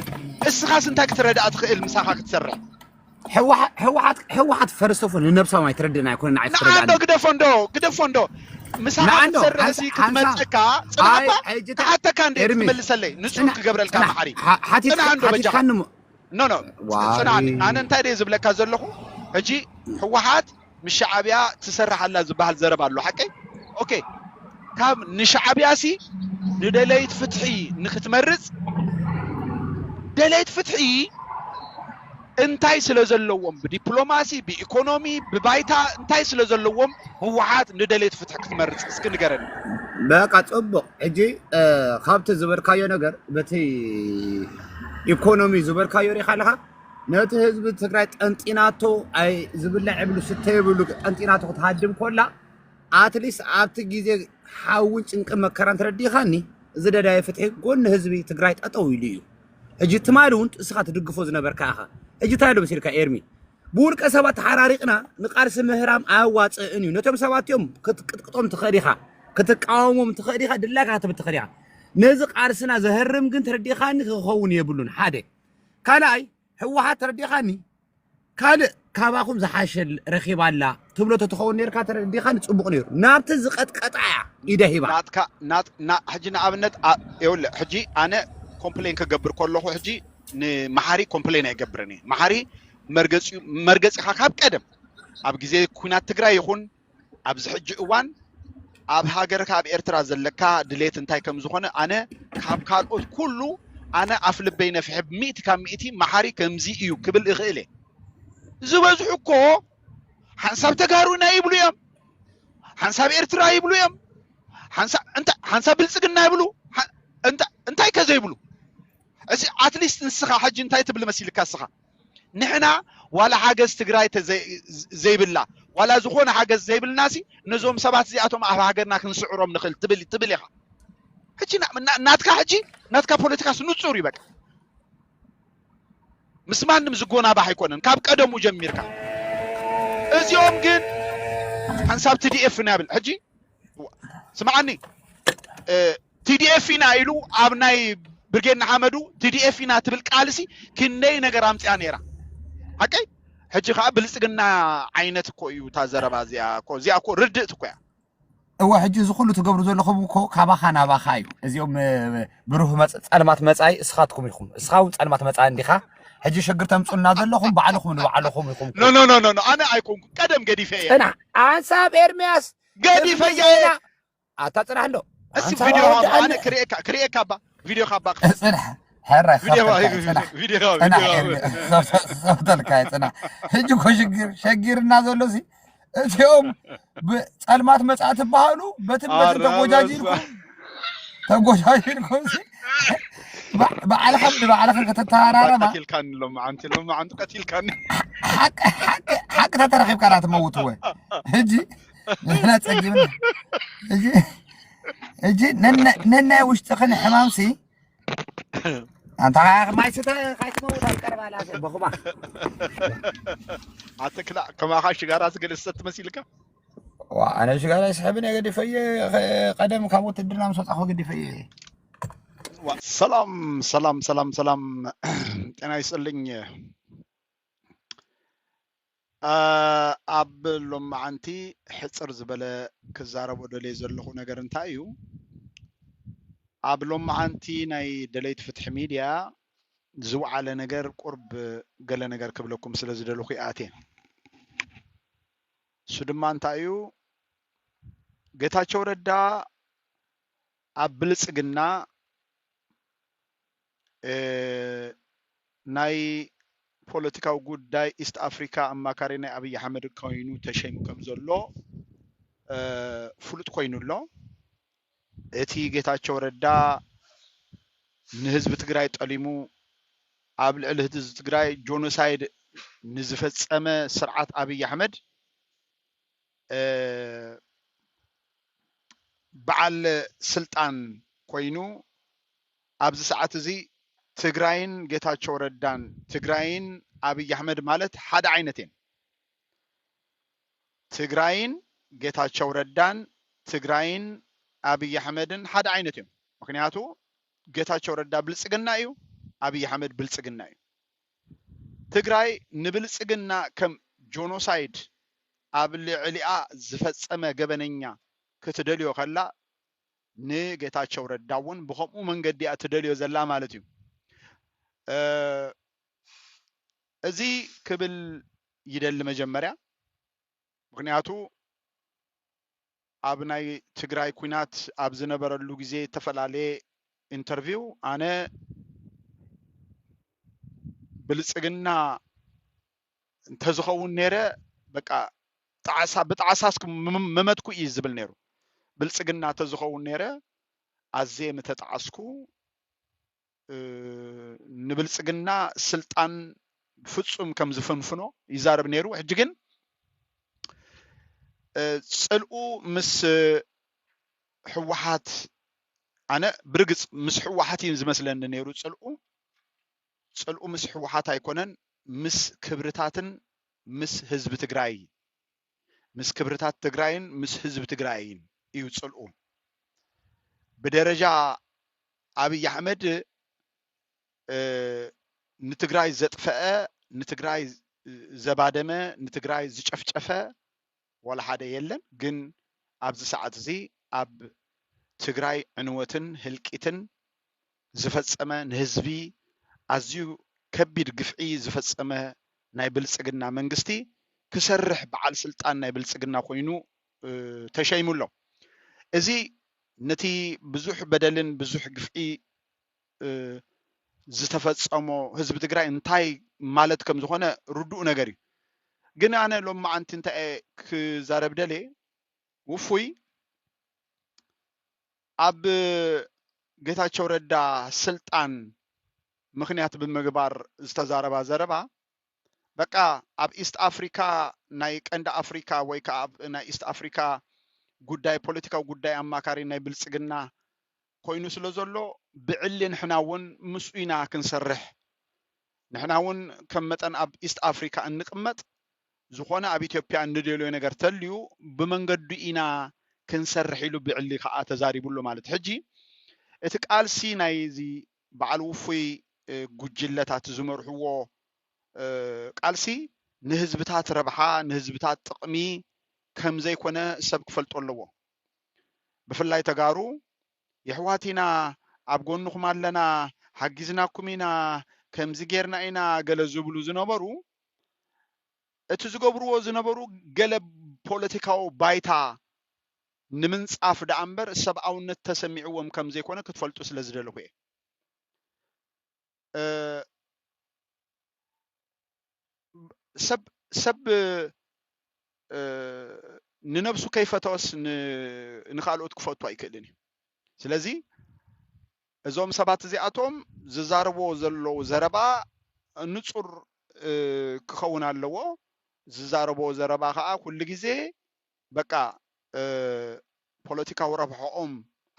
اسخاس انت كتردا تخيل مساخا كتسرح حوحات فرسوفن النبسة ما يتردنا يكون نعيف تردنا نعم قد فندو مساحة تسرح سي كتملسكا صنعبا حتى كان دي تملس لي نسوك قبل الكام حري حاتي عنده بجاق نو صنعني أنا انتاي زبلك هزلخو هجي حوحات مش شعبيا تسرح الله زبها الزرب الله حكي اوكي كام نشعبيا سي ندليت فتحي نختمرز دليت فتحي انتاي سلازلوهم بدبلوماسي بايكونومي ببايتا انتاي سلازلوهم حوحات ندليت فتح كتمرز اسكن نقرن بقى تصبق اجي خابت زبركايو نجر بتي ايكونومي زبركايو ريخالها نت حزب تግራይ ጠንጢናቶ አይ ዝብላ ዕብሉ ስተይብሉ ጠንጢናቶ ተሃድም ኮላ አትሊስ ኣብቲ ግዜ ሓውን ጭንቅ መከራን ተረዲኻኒ ዝደዳይ ፍትሒ ጎን ህዝቢ ትግራይ ጠጠው ኢሉ እዩ እጂ ትማሉን እስኻ ትድግፎ ዝነበርካ ኣኻ እጂ ታይሎ በሲልካ ኤርሚ ቡልቀ ሰባት ሓራሪቕና ንቃርስ ምህራም ኣዋፅእን እዩ ነቶም ሰባት እዮም ክትቅጥቅጦም ትኸዲኻ ክትቃወሞም ትኸዲኻ ድላካ ትብትኸዲኻ ነዚ ቃርስና ዘህርም ግን ተረዲኻኒ ክኸውን የብሉን ሓደ ካላይ حوحات ترديخاني كان كاباكم زحاشل رخيبالا تبلو تتخون نيركا ترديخاني تصبق نير نابت زقت قطع ايده هبا نات حجينا ابنت يقول حجي انا كومبلين كغبر كله حجي محاري كومبلين يغبرني محاري مرغص خاب قدم اب غزي كونات تግራይ ይኹን اب زحج اوان اب هاجرك اب ኤርትራ ዘለካ ድሌት እንታይ ከም ዝኾነ አነ ካብ ካልኦት ኩሉ أنا أفلب بين في حب مئة كم مئتي محاري كمزي إيو قبل إغيلي زوجحكو حنساب تجارونا يبلو يم حنساب إرترا يبلو يم حنساب بلسقنا يبلو أنت أي كذا يبلو أتليست نسخة حج أنت تبل مسيل كاسخة نحنا ولا حاجة استقراي زي بالله ولا زخون حاجة زي بالناسي نزوم سبعة زياتهم على حاجة ناكن سعرهم نخل تبليها حجي ناتكا حجي ناتكا بوليتيكا سنوصوري بك مسمانم زغونا باح يكونن كاب قدمو جميركا ازيوم جن حنساب تي دي اف نابل حجي سمعني تي دي اف نا يلو ابناي برجين حمدو تي دي اف نا تبل قالسي كني نغير امصيا نيرا حقي حجي خا بلصقنا عينت كويو تازربا زيا كو ردت كويا هو حجي زخلو تقبرو زلخم كو كاباخانا باخايو ازيوم بروح صلمات مصاي اسخاتكم يخم اسخاو صلمات مصاي انديخا حجي شجر تمصنا زلخم بعلخم يخم نو انا ايكون قدم قديفيا انا حساب ارمياس قديفيا اتصرحلو اسي فيديو انا كريكا با فيديو خبا صلح حرا فيديو انا صوتك انا حجي كو شجرنا زلوسي اليوم بصلمات مصات بحالو بتبت تغوجاجيركم بعلى خم كتتارارا قتيل كان لما انت قتيل كان حق تترخيب كانت موت هو هجي انا تصجمنا هجي ننا وش تخن حمامسي انت ما يستا خايف موت القرب على بخما عتك لا كما خاش غراس قلست مسيلك وانا شغال يسحبني قد في قدم كموت الدنا مسوط اخو قد في سلام انا يسلኝ ابلم عنتي حصر زبله كزارب ودلي زلخو ነገር እንታይ እዩ ابلم عنتي ናይ دليت فتح ميديا زوعله ነገር ቁርብ ገለ ነገር ክብለኩም ስለዝደልኩ ያቴ ሱድማ እንታይ እዩ ጌታቸው ረዳ አብልጽግና ናይ ፖለቲካው ጉዳይ ኢስት አፍሪካ አማካሪ ናይ አብይ አህመድ ኮይኑ ተሸይሙ ከም ዘሎ ፍሉጥ ኮይኑሎ እቲ ጌታቸው ረዳ ንህዝብ ትግራይ ጠሊሙ ኣብ ልዕሊ ህዝብ ትግራይ ጆኖሳይድ ንዝፈጸመ ስርዓት አብይ አህመድ በዓል ስልጣን ኮይኑ ኣብዚ ሰዓት እዚ ትግራይን ጌታቸው ረዳን ትግራይን አብይ አህመድ ማለት ሓደ አይነት እዮም ትግራይን ጌታቸው ረዳን ትግራይን አብይ አህመድን ሓደ አይነት እዮም ምክንያቱ ጌታቸው ረዳ ብልጽግና እዩ አብይ አህመድ ብልጽግና እዩ ትግራይ ንብልጽግና ከም ጆኖሳይድ ኣብ ልዕሊኣ ዝፈጸመ ገበነኛ ክትደልዮ ከላ ንጌታቸው ረዳ እውን ብከምኡ መንገዲ እያ ትደልዮ ዘላ ማለት እዩ እዚ ክብል ይደሊ መጀመርያ ምክንያቱ ኣብ ናይ ትግራይ ኩናት ኣብ ዝነበረሉ ግዜ ተፈላለየ ኢንተርቪው ኣነ ብልጽግና እንተዝኸውን ነይረ በቃ ብጣዓሳስ መመትኩ እዩ ዝብል ነይሩ ብልጽግና ተዝኸውን ነይረ ኣዝየ ምተጣዓስኩ ንብልጽግና ስልጣን ፍጹም ከም ዝፍንፍኖ ይዛረብ ነይሩ ሕጂ ግን ጽልኡ ምስ ሕወሓት ኣነ ብርግጽ ምስ ሕወሓት እዩ ዝመስለኒ ነይሩ ጽልኡ ምስ ሕወሓት ኣይኮነን ምስ ክብርታትን ምስ ህዝቢ ትግራይ ምስ ክብርታት ትግራይን ምስ ህዝቢ ትግራይን እዩ ጽልኡ ብደረጃ አብይ አሕመድ ንትግራይ ዘጥፈአ ንትግራይ ዘባደመ ንትግራይ ዝጨፍጨፈ ወላ ሓደ የለን ግን ኣብዚ ሰዓት እዚ ኣብ ትግራይ ዕንወትን ህልቂትን ዝፈጸመ ንህዝቢ ኣዝዩ ከቢድ ግፍዒ ዝፈጸመ ናይ ብልጽግና መንግስቲ ክሰርሕ በዓል ስልጣን ናይ ብልጽግና ኮይኑ ተሸይሙሎ እዚ ነቲ ብዙሕ በደልን ብዙሕ ግፍዒ ዝተፈጸሞ ህዝቢ ትግራይ እንታይ ማለት ከም ዝኾነ ርዱእ ነገር እዩ ግን ኣነ ሎም ማዓንቲ እንታይ ክዛረብ ደለ ውፉይ ኣብ ጌታቸው ረዳ ስልጣን ምክንያት ብምግባር ዝተዛረባ ዘረባ በቃ ኣብ ኢስት አፍሪካ ናይ ቀንዲ አፍሪካ ወይ ከዓ ናይ ኢስት አፍሪካ ጉዳይ ፖለቲካዊ ጉዳይ አማካሪ ናይ ብልጽግና ኮይኑ ስለ ዘሎ ብዕሊ ንሕና እውን ምስኡና ክንሰርሕ ንሕና እውን ከም መጠን ኣብ ኢስት አፍሪካ እንቅመጥ ዝኾነ ኣብ ኢትዮጵያ እንደልዮ ነገር ተልዩ ብመንገዱ ኢና ክንሰርሕ ኢሉ ብዕሊ ከዓ ተዛሪቡሎ ማለት ሕጂ እቲ ቃልሲ ናይ እዚ በዓል ውፉይ ጉጅለታት ዝመርሕዎ ቃልሲ ንህዝብታት ረብሓ ንህዝብታት ጥቕሚ ከም ዘይኮነ ሰብ ክፈልጦ ኣለዎ ብፍላይ ተጋሩ የሕዋቲና ኣብ ጎንኩም ኣለና ሓጊዝናኩም ኢና ከምዚ ጌርና ኢና ገለ ዝብሉ ዝነበሩ እቲ ዝገብርዎ ዝነበሩ ገለ ፖለቲካዊ ባይታ ንምንጻፍ ዳ እምበር ሰብኣውነት ተሰሚዕዎም ከም ዘይኮነ ክትፈልጡ ስለ ዝደለኹ እየ ሰብ ንነብሱ ከይፈተወስ ንኻልኦት ክፈቱ ኣይክእልን እዩ ስለዚ እዞም ሰባት እዚኣቶም ዝዛረቦ ዘለዉ ዘረባ ንጹር ክኸውን ኣለዎ ዝዛረቦ ዘረባ ከዓ ኩሉ ግዜ በቃ ፖለቲካዊ ረብሕኦም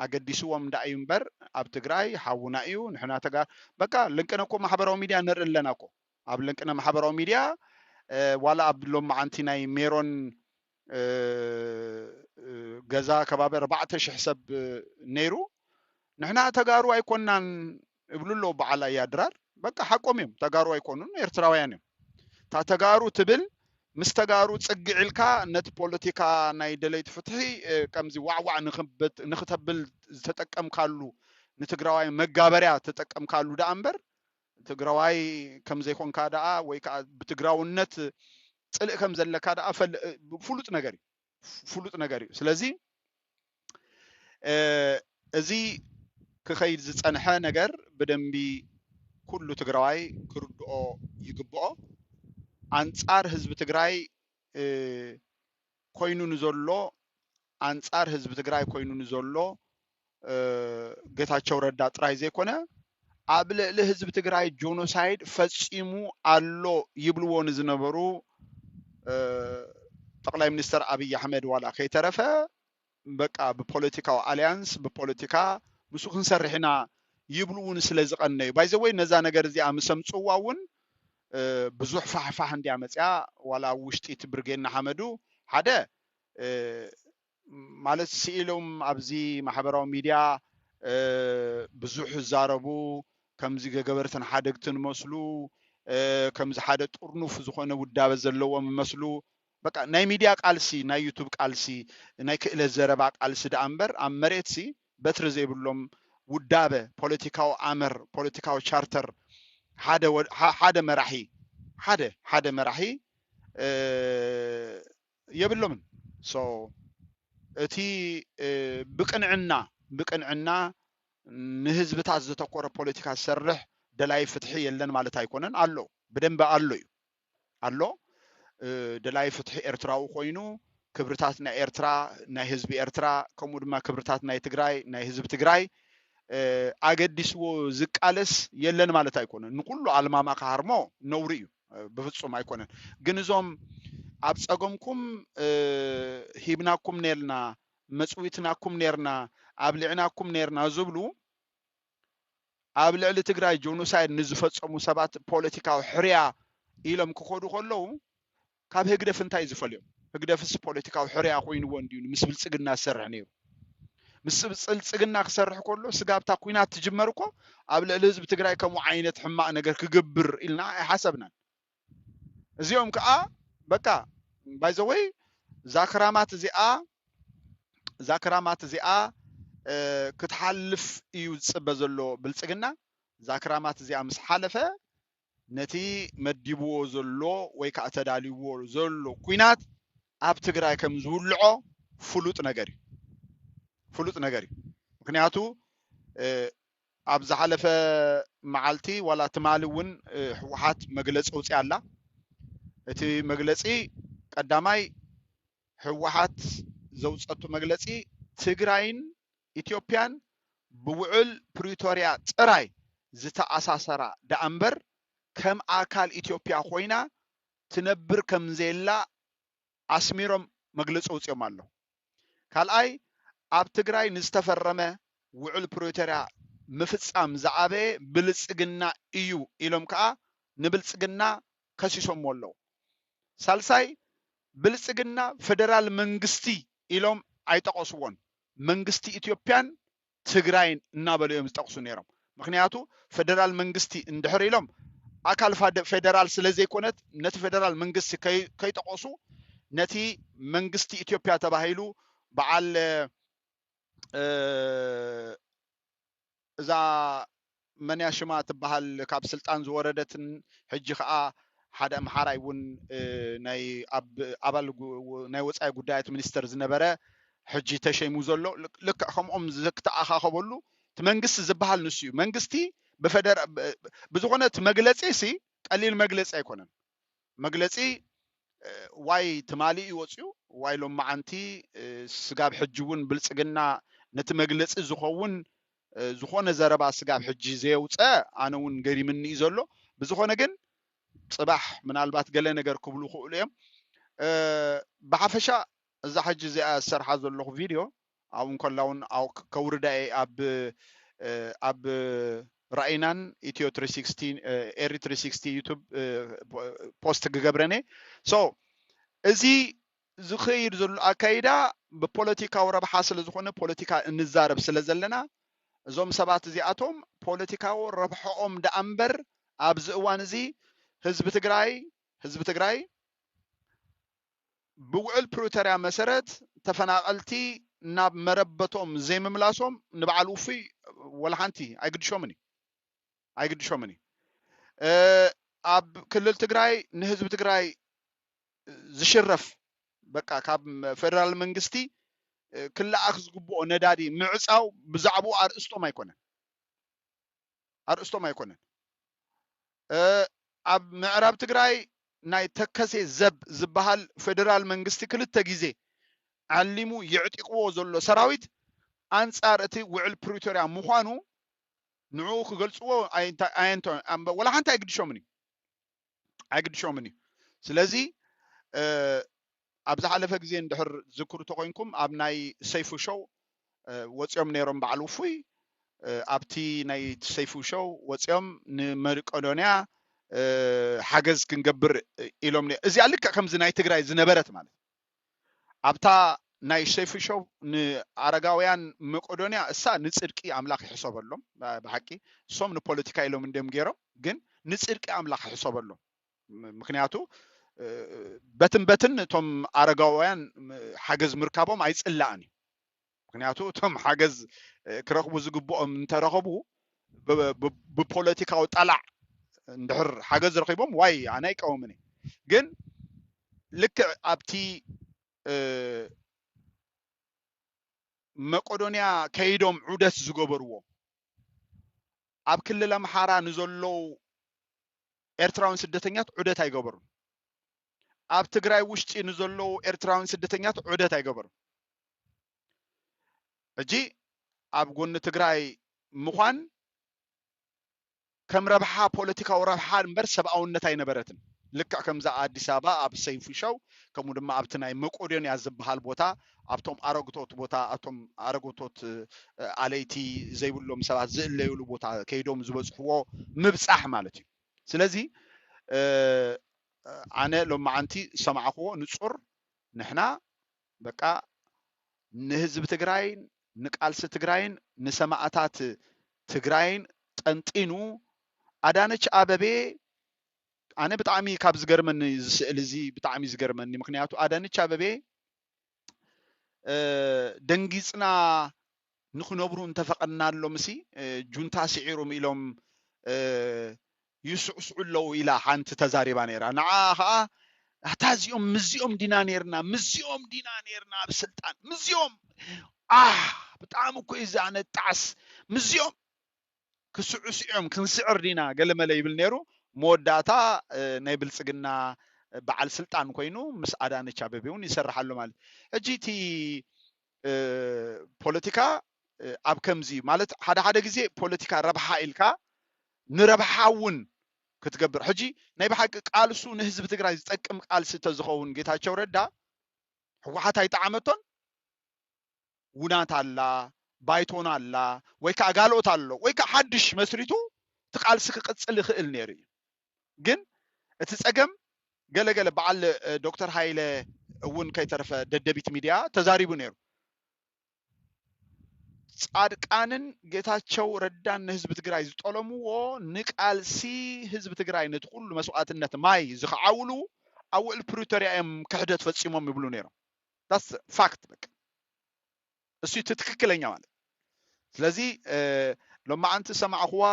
ኣገዲስዎም እንዳእዩ እምበር ኣብ ትግራይ ሓውና እዩ ንሕና ተጋ በቃ ልንቅነ እኮ ማሕበራዊ ሚድያ ንርኢ ኣለና እኮ ኣብ ልንቅነ ማሕበራዊ ሚድያ ዋላ ኣብ ሎም ማዓንቲ ናይ ሜሮን ገዛ ከባቢ 4000 ሰብ ነይሩ ንሕና ተጋሩ ኣይኮንናን ይብሉሎ በዓል ኣያድራር በቃ ሓቆም እዮም ተጋሩ ኣይኮኑን ኤርትራውያን እዮም ታ ተጋሩ ትብል ምስ ተጋሩ ጽግዕልካ ነቲ ፖለቲካ ናይ ደለይቲ ፍትሒ ከምዚ ዋዕዋዕ ንኽተብል ዝተጠቀምካሉ ንትግራዋይ መጋበርያ ተጠቀምካሉ ዳ እምበር ትግራዋይ ከም ዘይኮንካ ዳ ወይ ከዓ ብትግራውነት ጽልእ ከም ዘለካ ዳ ፍሉጥ ነገር እዩ ስለዚ እዚ ክኸይድ ዝጸንሐ ነገር ብደንቢ ኩሉ ትግራዋይ ክርድኦ ይግብኦ አንጻር ህዝቢ ትግራይ ኮይኑ ንዘሎ አንጻር ህዝቢ ትግራይ ኮይኑ ንዘሎ ጌታቸው ረዳ ጥራይ ዘይኮነ ኣብ ልዕሊ ህዝቢ ትግራይ ጆኖሳይድ ፈጺሙ ኣሎ ይብልዎ ንዝነበሩ ጠቅላይ ሚኒስትር አብይ አሕመድ ዋላ ከይተረፈ በቃ ብፖለቲካዊ አሊያንስ ብፖለቲካ ምሱ ክንሰርሕና ይብሉውን ስለ ዝቐነዩ ባይዘወይ ነዛ ነገር እዚኣ ምሰምጽዋ እውን ብዙሕ ፋሕፋሕ እንዲያመጽያ ዋላ ውሽጢ ትብርጌና ሐመዱ ሓደ ማለት ሲኢሎም ኣብዚ ማሕበራዊ ሚድያ ብዙሕ ዛረቡ ከምዚ ገበርትን ሓደግትን መስሉ ከምዚ ሓደ ጥርኑፍ ዝኾነ ውዳበ ዘለዎም መስሉ በቃ ናይ ሚድያ ቃልሲ ናይ ዩቱብ ቃልሲ ናይ ክእለት ዘረባ ቃልሲ ዳ እምበር ኣብ መሬት ሲ በትሪ ዘይብሎም ውዳበ ፖለቲካዊ ኣመር ፖለቲካዊ ቻርተር ሓደ መራሒ የብሎምን ሶ እቲ ብቅንዕና ንህዝብታት ዘተኮረ ፖለቲካ ዝሰርሕ ደላይ ፍትሒ የለን ማለት ኣይኮነን ኣሎ በደንብ ኣሎ ደላይ ፍትሒ ኤርትራዊ ኮይኑ ክብርታት ናይ ኤርትራ ናይ ህዝቢ ኤርትራ ከምኡ ድማ ክብርታት ናይ ትግራይ ናይ ህዝቢ ትግራይ ኣገዲስዎ ዝቃለስ የለን ማለት ኣይኮነን ንኩሉ ኣልማማ ካርሞ ነውሪ እዩ ብፍጹም ኣይኮነን ግን እዞም ኣብ ጸገምኩም ሂብናኩም ነርና መጽዊትናኩም ነርና ኣብ ልዕናኩም ነርና ዝብሉ ኣብ ልዕሊ ትግራይ ጆኖሳይድ ንዝፈጸሙ ሰባት ፖለቲካዊ ሕርያ ኢሎም ክኾዱ ከለዉ ካብ ህግደፍ እንታይ ዝፈልዮም ህግደፍስ ፖለቲካዊ ሕርያ ኮይኑዎ እንዲዩ ምስ ብልጽግና ዝሰርሕ ነይሩ ምስ ብልጽግና ክሰርሕ ከሎ ስጋብታ ኩናት ትጅመር እኮ ኣብ ልዕሊ ህዝቢ ትግራይ ከምኡ ዓይነት ሕማቅ ነገር ክገብር ኢልና ኣይሓሰብናን እዚኦም ከዓ በቃ ባይ ዘ ወይ ዛክራማት እዚኣ ክትሓልፍ እዩ ዝጽበ ዘሎ ብልጽግና ዛክራማት እዚኣ ምስ ሓለፈ ነቲ መዲብዎ ዘሎ ወይ ከዓ ተዳልይዎ ዘሎ ኩናት ኣብ ትግራይ ከም ዝውልዖ ፍሉጥ ነገር እዩ ምክንያቱ ኣብ ዝሓለፈ መዓልቲ ዋላ ትማሊ እውን ህወሓት መግለፂ ውፅእ ኣላ እቲ መግለፂ ቀዳማይ ህወሓት ዘውፀቱ መግለፂ ትግራይን ኢትዮጵያን ብውዕል ፕሪቶሪያ ጥራይ ዝተኣሳሰራ ዳእምበር ከም ኣካል ኢትዮጵያ ኮይና ትነብር ከም ዘላ ኣስሚሮም መግለፂ ውፅኦም ኣሎ ካልኣይ ኣብ ትግራይ ንዝተፈረመ ውዕል ፕሪቶሪያ ምፍጻም ዝዓበየ ብልጽግና እዩ ኢሎም ከዓ ንብልጽግና ከሲሶም ኣለዉ ሳልሳይ ብልጽግና ፌደራል መንግስቲ ኢሎም ኣይጠቀስዎን መንግስቲ ኢትዮጵያን ትግራይን እናበለዮም ዝጠቅሱ ነይሮም ምክንያቱ ፌደራል መንግስቲ እንድሕር ኢሎም ኣካል ፌደራል ስለዘይኮነት ነቲ ፌደራል መንግስቲ ከይጠቀሱ ነቲ መንግስቲ ኢትዮጵያ ተባሂሉ በዓል እዛ መንያ ሽማ ትበሃል ካብ ስልጣን ዝወረደትን ሕጂ ከዓ ሓደ መሓራይ እውን ናይ ኣባል ናይ ወፃኢ ጉዳያት ሚኒስተር ዝነበረ ሕጂ ተሸይሙ ዘሎ ልክ ከምኦም ዝክተኣኻኸበሉ እቲ መንግስቲ ዝበሃል ንሱ እዩ መንግስቲ ብፌደራል ብዝኾነት መግለፂ ሲ ቀሊል መግለፂ ኣይኮነን መግለፂ ዋይ ትማሊ ይወፅዩ ዋይ ሎም ማዓንቲ ስጋብ ሕጂ እውን ብልጽግና ነቲ መግለፂ ዝኸውን ዝኾነ ዘረባ ስጋብ ሕጂ ዘየውፀ ኣነ እውን ገሪምኒ እዩ ዘሎ ብዝኾነ ግን ጽባሕ ምናልባት ገለ ነገር ክብሉ ክእሉ እዮም ብሓፈሻ እዛ ሕጂ እዚኣ ዝሰርሓ ዘለኹ ቪድዮ ኣብኡ ከላውን ከውርዳየ ኣብ ራእይናን ኢትዮ 360 ኤሪ 360 ዩቱብ ፖስት ክገብረኔ ሶ እዚ ዝኸይድ ዘሎ ኣካይዳ ብፖለቲካዊ ረብሓ ስለ ዝኾነ ፖለቲካ እንዛረብ ስለ ዘለና እዞም ሰባት እዚኣቶም ፖለቲካዊ ረብሓኦም ዳእምበር ኣብዚ እዋን እዚ ህዝቢ ትግራይ ብውዕል ፕሪቶሪያ መሰረት ተፈናቀልቲ ናብ መረበቶም ዘይምምላሶም ንበዓል ውፍይ ወላሓንቲ ኣይግድሾምን ኣብ ክልል ትግራይ ንህዝቢ ትግራይ ዝሽረፍ በቃ ካብ ፌደራል መንግስቲ ክላኣኽ ዝግብኦ ነዳዲ ምዕፃው ብዛዕባኡ ኣርእስቶም ኣይኮነን ኣብ ምዕራብ ትግራይ ናይ ተከሴ ዘብ ዝበሃል ፌደራል መንግስቲ ክልተ ግዜ ዓሊሙ ይዕጢቅዎ ዘሎ ሰራዊት አንጻር እቲ ውዕል ፕሪቶሪያ ምዃኑ ንዑ ክገልጽዎ ወላ ሓንቲ ኣይግድሾምን እዩ ስለዚ ኣብ ዝሓለፈ ግዜ እንድሕር ዝክሩ ተኮይንኩም ኣብ ናይ ሰይፉ ሾው ወፅኦም ነይሮም በዓል ውፉይ ኣብቲ ናይ ሰይፉ ሾው ወፅኦም ንመቄዶንያ ሓገዝ ክንገብር ኢሎም እዚኣ ልክዕ ከምዚ ናይ ትግራይ ዝነበረት ማለት ኣብታ ናይ ሰይፉ ሾው ንኣረጋውያን መቄዶንያ እሳ ንጽድቂ ኣምላኽ ይሕሰበሎም ብሓቂ ሶም ንፖለቲካ ኢሎም እንደም ገይሮም ግን ንጽድቂ ኣምላኽ ሕሰበሎ ምክንያቱ በትን እቶም ኣረጋውያን ሓገዝ ምርካቦም ኣይጽላእኒ ምክንያቱ እቶም ሓገዝ ክረኽቡ ዝግብኦም እንተረኸቡ ብፖለቲካዊ ጠላዕ እንድሕር ሓገዝ ረኺቦም ዋይ ኣነ ይቀወምኒ ግን ልክዕ ኣብቲ መቄዶንያ ከይዶም ዑደት ዝገበርዎ ኣብ ክልል ኣምሓራ ንዘለዉ ኤርትራውን ስደተኛት ዑደት ኣይገበሩን ኣብ ትግራይ ውሽጢ ንዘለዉ ኤርትራውን ስደተኛት ዑደት ኣይገበሩን እጂ ኣብ ጎኒ ትግራይ ምዃን ከም ረብሓ ፖለቲካዊ ረብሓ እምበር ሰብኣውነት ኣይነበረትን ልክዕ ከምዛ ኣዲስ ኣበባ ኣብ ሰይፉ ሸው ከምኡ ድማ ኣብቲ ናይ መቄዶንያ ዝበሃል ቦታ ኣብቶም ኣረግቶት ቦታ ኣቶም ኣረግቶት ኣለይቲ ዘይብሎም ሰባት ዝእለይሉ ቦታ ከይዶም ዝበጽሕዎ ምብጻሕ ማለት እዩ ስለዚ ኣነ ሎማዓንቲ ሰማዕኽዎ ንጹር ንሕና በቃ ንህዝቢ ትግራይን ንቃልሲ ትግራይን ንሰማዕታት ትግራይን ጠንጢኑ ኣዳነች ኣበቤ ኣነ ብጣዕሚ ካብ ዝገርመኒ ዝስእል እዚ ብጣዕሚ ዝገርመኒ ምክንያቱ ኣዳነች ኣበቤ ደንጊጽና ንኽነብሩ እንተፈቐድናሎ ምሲ ጁንታ ስዒሮም ኢሎም ይስዕስዑ ኣለዉ ኢላ ሓንቲ ተዛሪባ ነይራ ንዓ ከዓ ኣታዚኦም ምዚኦም ዲና ነርና ኣብ ስልጣን ምዚኦም ብጣዕሚ እኮ እዩ ዛነ ጣዕስ ምዚኦም ክስዕስዑም ክንስዕር ዲና ገለመለ ይብል ነይሩ መወዳእታ ናይ ብልጽግና በዓል ስልጣን ኮይኑ ምስ ኣዳነች ኣበቤ እውን ይሰርሕ ኣሎ ማለት ሕጂ እቲ ፖለቲካ ኣብ ከምዚ ማለት ሓደ ግዜ ፖለቲካ ረብሓ ኢልካ ንረብሓ እውን ክትገብር ሕጂ ናይ ብሓቂ ቃልሱ ንህዝቢ ትግራይ ዝጠቅም ቃልሲ ተዝኸውን ጌታቸው ረዳ ህወሓት ኣይጠዓመቶን ውናት ኣላ ባይቶና ኣላ ወይ ከዓ ጋልኦት ኣሎ ወይ ከዓ ሓድሽ መስሪቱ ትቃልሲ ክቅጽል ይኽእል ነይሩ ግን እቲ ጸገም ገለገለ በዓል ዶክተር ሃይለ እውን ከይተረፈ ደደቢት ሚድያ ተዛሪቡ ነይሩ ጻድቃንን ጌታቸው ረዳን ንህዝቢ ትግራይ ዝጠለምዎ ንቃልሲ ህዝቢ ትግራይ ነቲ ኩሉ መስዋዕትነት ማይ ዝኸዓውሉ ኣብ ውዕል ፕሪቶሪያ እዮም ክሕደት ፈጺሞም ይብሉ ነይሮም ዳስ ፋክት በቃ እሱ ትክክለኛ ማለት ስለዚ ሎማዓንቲ ሰማዕኽዋ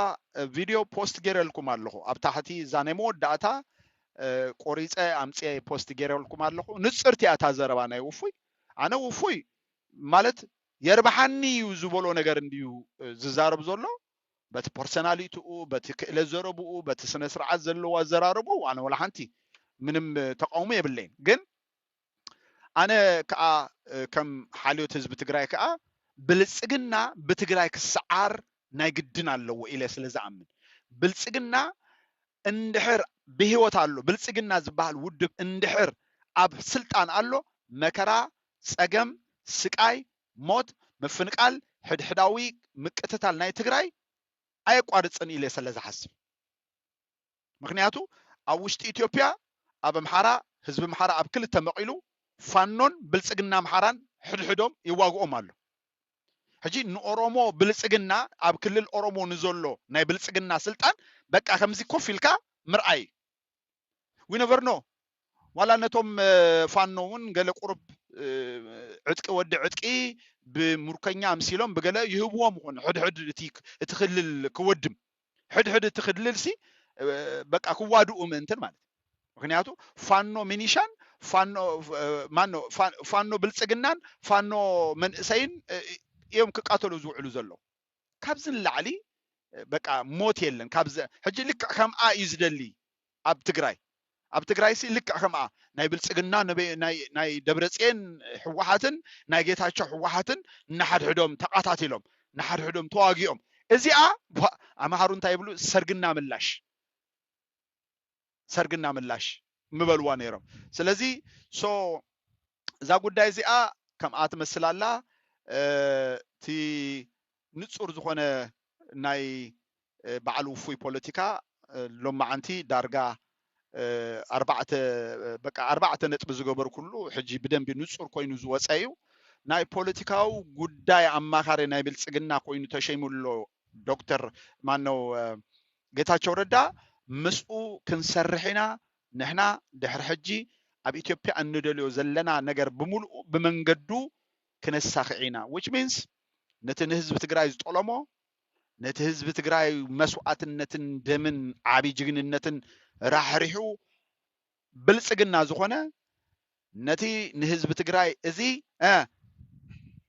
ቪድዮ ፖስት ገይረልኩም ኣለኹ ኣብ ታሕቲ እዛ ናይ መወዳእታ ቆሪፀ ኣምፅየ ፖስት ገይረልኩም ኣለኹ ንጽርቲ እያ እታ ዘረባ ናይ ውፉይ ኣነ ውፉይ ማለት የርባሓኒ እዩ ዝበሎ ነገር እንድዩ ዝዛረብ ዘሎ በቲ ፐርሰናሊቲኡ በቲ ክእለት ዘረብኡ በቲ ስነ ስርዓት ዘለዎ ኣዘራርቡ ኣነ ወላ ሓንቲ ምንም ተቃውሞ የብለይን ግን ኣነ ከዓ ከም ሓልዮት ህዝቢ ትግራይ ከዓ ብልጽግና ብትግራይ ክስዓር ናይ ግድን ኣለዎ ኢለ ስለ ዝኣምን ብልጽግና እንድሕር ብህይወት ኣሎ ብልጽግና ዝበሃል ውድብ እንድሕር ኣብ ስልጣን ኣሎ መከራ ጸገም ስቃይ ሞት ምፍንቃል ሕድሕዳዊ ምቅትታል ናይ ትግራይ ኣይቋርጽን ኢለ ስለ ዝሓስብ ምክንያቱ ኣብ ውሽጢ ኢትዮጵያ ኣብ ኣምሓራ ህዝቢ ኣምሓራ ኣብ ክልተ መቂሉ ፋኖን ብልጽግና ኣምሓራን ሕድሕዶም ይዋግኦም ኣሎ ሕጂ ንኦሮሞ ብልጽግና ኣብ ክልል ኦሮሞ ንዘሎ ናይ ብልጽግና ስልጣን በቃ ከምዚ ኮፍ ኢልካ ምርኣይ we never know ዋላ ነቶም ፋኖ እውን ገለ ቁርብ ዕጥቂ ወዲ ዕጥቂ ብምርኮኛ ኣምሲሎም ብገለ ይህብዎም ሆነ ሕድሕድ እቲ ክልል ክወድም ሕድሕድ እቲ ክልል ሲ በቃ ክዋድኡ ምንትን ማለት ምክንያቱ ፋኖ ሚኒሻን ፋኖ ብልጽግናን ፋኖ መንእሰይን እዮም ክቃተሉ ዝውዕሉ ዘለው ካብዝን ላዕሊ በቃ ሞት የለን ካብዝ ሕጂ ልክዕ ከምኣ እዩ ዝደሊ ኣብ ትግራይ ሲ ልክዕ ከምኣ ናይ ብልጽግና ናይ ደብረጽዮን ሕወሓትን ናይ ጌታቸው ሕወሓትን ንሓድሕዶም ተቃታቲሎም ንሓድሕዶም ተዋጊኦም እዚኣ ኣምሓሩ እንታይ ይብሉ ሰርግና ምላሽ ምበልዋ ነይሮም ስለዚ እዛ ጉዳይ እዚኣ ከምኣ ትመስላላ እቲ ንጹር ዝኾነ ናይ በዓል ውፉይ ፖለቲካ ሎማዓንቲ ዳርጋ ኣርባዕተ ነጥቢ ዝገበሩ ኩሉ ሕጂ ብደንቢ ንጹር ኮይኑ ዝወፀ እዩ ናይ ፖለቲካዊ ጉዳይ ኣማኻሪ ናይ ብልጽግና ኮይኑ ተሸይሙሎ ዶክተር ጌታቸው ረዳ ምስኡ ክንሰርሕና ንሕና ድሕሪ ሕጂ ኣብ ኢትዮጵያ እንደልዮ ዘለና ነገር ብምሉኡ ብመንገዱ ክነሳኽዒና which means ነቲ ንህዝቢ ትግራይ ዝጠለሞ ነቲ ህዝቢ ትግራይ መስዋዕትነትን ደምን ዓቢ ጅግንነትን ራሕሪሑ ብልጽግና ዝኾነ ነቲ ንህዝቢ ትግራይ እዚ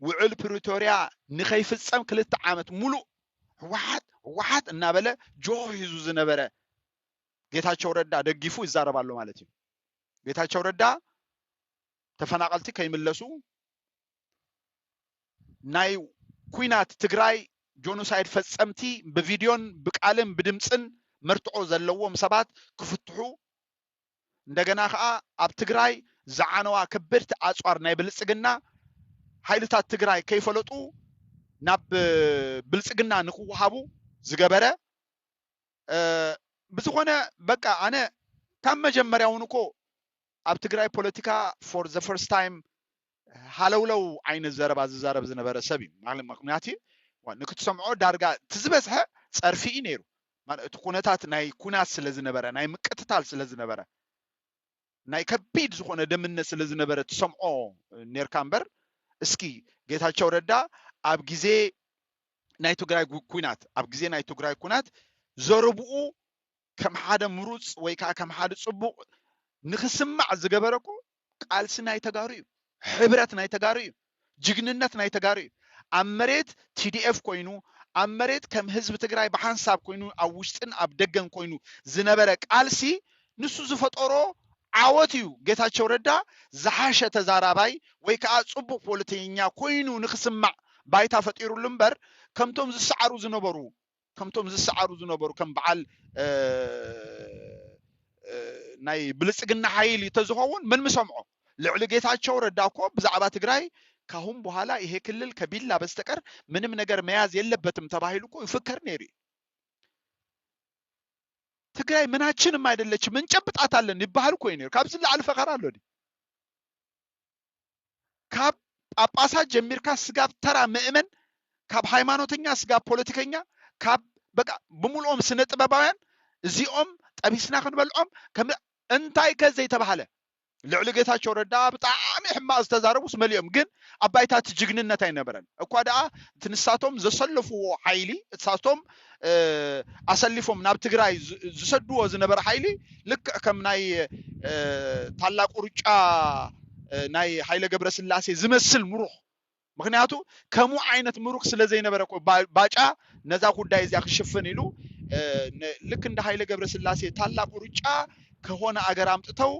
ውዕል ፕሪቶሪያ ንኸይፍጸም 2 ዓመት ሙሉእ ህወሓት እናበለ ጆ ሂዙ ዝነበረ ጌታቸው ረዳ ደጊፉ ይዛረባሉ ማለት እዩ። ጌታቸው ረዳ ተፈናቀልቲ ከይምለሱ ናይ ኩናት ትግራይ ጆኖሳይድ ፈጸምቲ ብቪዲዮን ብቃልን ብድምፅን መርትዖ ዘለዎም ሰባት ክፍትሑ እንደገና ከዓ ኣብ ትግራይ ዝዓነዋ ከበድቲ ኣጽዋር ናይ ብልጽግና ሓይልታት ትግራይ ከይፈለጡ ናብ ብልጽግና ንክወሃቡ ዝገበረ ብዝኾነ በቃ ኣነ ካብ መጀመርያውን እኮ ኣብ ትግራይ ፖለቲካ for the first time ሃለውለው ዓይነት ዘረባ ዝዛረብ ዝነበረ ሰብ እዩ ምክንያቱ ንክትሰምዖ ዳርጋ ትዝበዝሐ ፀርፊ እዩ ነይሩ ማለት ኩነታት ናይ ኩናት ስለ ዝነበረ ናይ ምቅትታል ስለ ዝነበረ ናይ ከቢድ ዝኾነ ደምነት ስለ ዝነበረ ትሰምዖ ኔርካ እምበር እስኪ ጌታቸው ረዳ ኣብ ግዜ ናይ ትግራይ ኩናት ኣብ ግዜ ናይ ትግራይ ኩናት ዘረብኡ ከም ሓደ ምሩጽ ወይ ከዓ ከም ሓደ ጽቡቕ ንክስማዕ ዝገበረኩ ቃልሲ ናይ ተጋሩ እዩ ሕብረት ናይ ተጋሩ እዩ ጅግንነት ናይ ተጋሩ እዩ ኣብ መሬት TDF ኮይኑ ኣብ መሬት ከም ህዝቢ ትግራይ ብሓንሳብ ኮይኑ ኣብ ውሽጥን ኣብ ደገን ኮይኑ ዝነበረ ቃልሲ ንሱ ዝፈጠሮ ዓወት እዩ ጌታቸው ረዳ ዝሓሸ ተዛራባይ ወይ ከዓ ጽቡቕ ፖለቲከኛ ኮይኑ ንክስማዕ ባይታ ፈጢሩሉ እምበር ከምቶም ዝሰዓሩ ዝነበሩ ከም በዓል ናይ ብልጽግና ኃይል ተዝኸውን ምን ምሰምዖ ልዕሊ ጌታቸው ረዳ እኮ ብዛዕባ ትግራይ ካሁን በኋላ ይሄ ክልል ከቢላ በስተቀር ምንም ነገር መያዝ የለበትም ተባሂሉ እኮ ይፍከር ነይሩ ትግራይ ምናችንም አይደለችም ምን ጨብጣታለን ይባል እኮ ነይሩ ካብ ዝለዓል ፈኸራ ኣሎ ዲ ካብ ጳጳሳት ጀሚርካ ስጋብ ተራ ምእመን ካብ ሃይማኖተኛ ስጋብ ፖለቲከኛ ካብ በቃ ብሙሉኦም ስነ ጥበባውያን እዚኦም ጠቢስና ክንበልዖም ከም እንታይ ከዘይ ተባሃለ ልዕሊ ጌታቸው ረዳ ብጣዕሚ ሕማቅ ዝተዛረቡስ መሊኦም ግን ኣባይታት ጅግንነት ኣይነበረን እኳ ደኣ ትንሳቶም ዘሰለፍዎ ኃይሊ እሳቶም ኣሰሊፎም ናብ ትግራይ ዝሰድዎ ዝነበረ ኃይሊ ልክ ከም ናይ ታላቁ ሩጫ ናይ ኃይለ ገብረስላሴ ዝመስል ምሩኽ ምክንያቱ ከሙ ዓይነት ምሩኽ ስለ ዘይነበረ ባጫ ነዛ ጉዳይ እዚያ ክሽፍን ኢሉ ልክ እንደ ኃይለ ገብረስላሴ ታላቁ ሩጫ ከሆነ አገር አምጥተው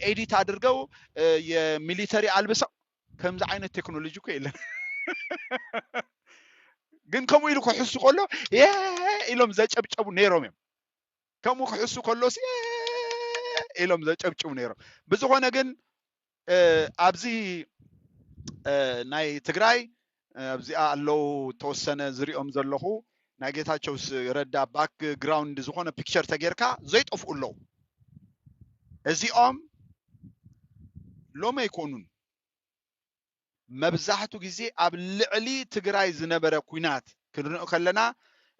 ኤዲት አድርገው የሚሊተሪ አልብሰው ከምዛ አይነት ቴክኖሎጂ እኮ የለን ግን ከሙ ይልኩ ሕሱ ቆሎ ኢሎም ዘጨብጨቡ ነይሮም ከሙ ሕሱ ቆሎስ ኢሎም ዘጨብጨቡ ነይሮም ብዙኾነ ግን ኣብዚ ናይ ትግራይ ኣብዚ ኣለው ተወሰነ ዝሪኦም ዘለኹ ናይ ጌታቸው ረዳ ባክ ግራውንድ ዝኾነ ፒክቸር ተጌርካ ዘይጠፍኡለው እዚኦም ሎማ ይኮኑን መብዛሕቱ ግዜ ኣብ ልዕሊ ትግራይ ዝነበረ ኩናት ክንሪኦ ከለና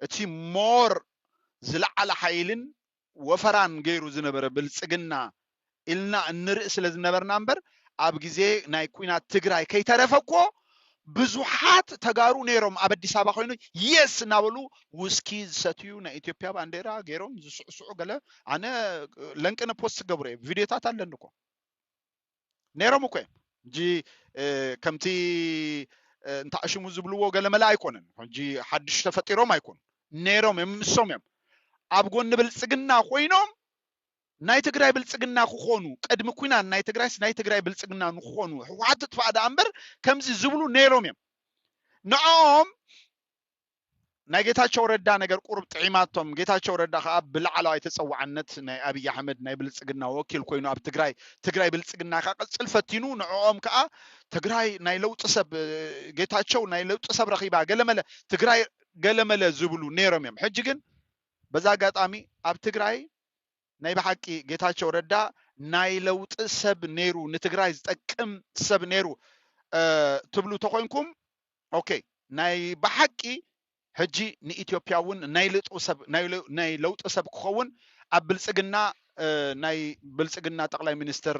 እቲ ሞር ዝለዓለ ኃይልን ወፈራን ገይሩ ዝነበረ ብልጽግና ኢልና እንርኢ ስለ ዝነበርና እምበር ኣብ ግዜ ናይ ኩናት ትግራይ ከይተረፈኮ ብዙሓት ተጋሩ ነይሮም ኣብ አዲስ አበባ ኮይኑ የስ እናበሉ ውስኪ ዝሰትዩ ናይ ኢትዮጵያ ባንዴራ ገይሮም ዝስዕስዑ ገለ ኣነ ለንቅነ ፖስት ገብረ ቪዲዮታት ኣለን እኮ ነይሮም እኮ እንጂ ከምቲ እንታሽሙ ዝብልዎ ገለ መላ ኣይኮነን እንጂ ሓድሽ ተፈጢሮም ኣይኮን ነይሮም የምሶም ኣብ ጎን ብልጽግና ኮይኖም ናይ ትግራይ ብልጽግና ክኾኑ ቀድሚ ኩናት ናይ ትግራይ ብልጽግና ንክኾኑ ህወሓት ተፋዳ እምበር ከምዚ ዝብሉ ነይሮም ንኦም ናይ ጌታቸው ረዳ ነገር ቁርብ ጥዒማቶም ጌታቸው ረዳ ከዓ ብላዕላዋይ ተጸዋዕነት ናይ አብይ አሕመድ ናይ ብልጽግና ወኪል ኮይኑ ኣብ ትግራይ ብልጽግና ከቅጽል ፈቲኑ ንኦም ከዓ ትግራይ ናይ ለውጥ ሰብ ጌታቸው ናይ ለውጥ ሰብ ረኺባ ገለመለ ትግራይ ገለመለ ዝብሉ ነይሮም ሕጂ ግን በዛ አጋጣሚ ኣብ ትግራይ ናይ በሐቂ ጌታቸው ረዳ ናይ ለውጥ ሰብ ነይሩ ንትግራይ ዝጠቅም ሰብ ነይሩ ትብሉ ተኮንኩም ኦኬ ናይ በሐቂ ሕጂ ንኢትዮጵያውን ናይ ለውጥ ሰብ ክኸውን ኣብ ብልጽግና ናይ ብልጽግና ጠቅላይ ሚኒስትር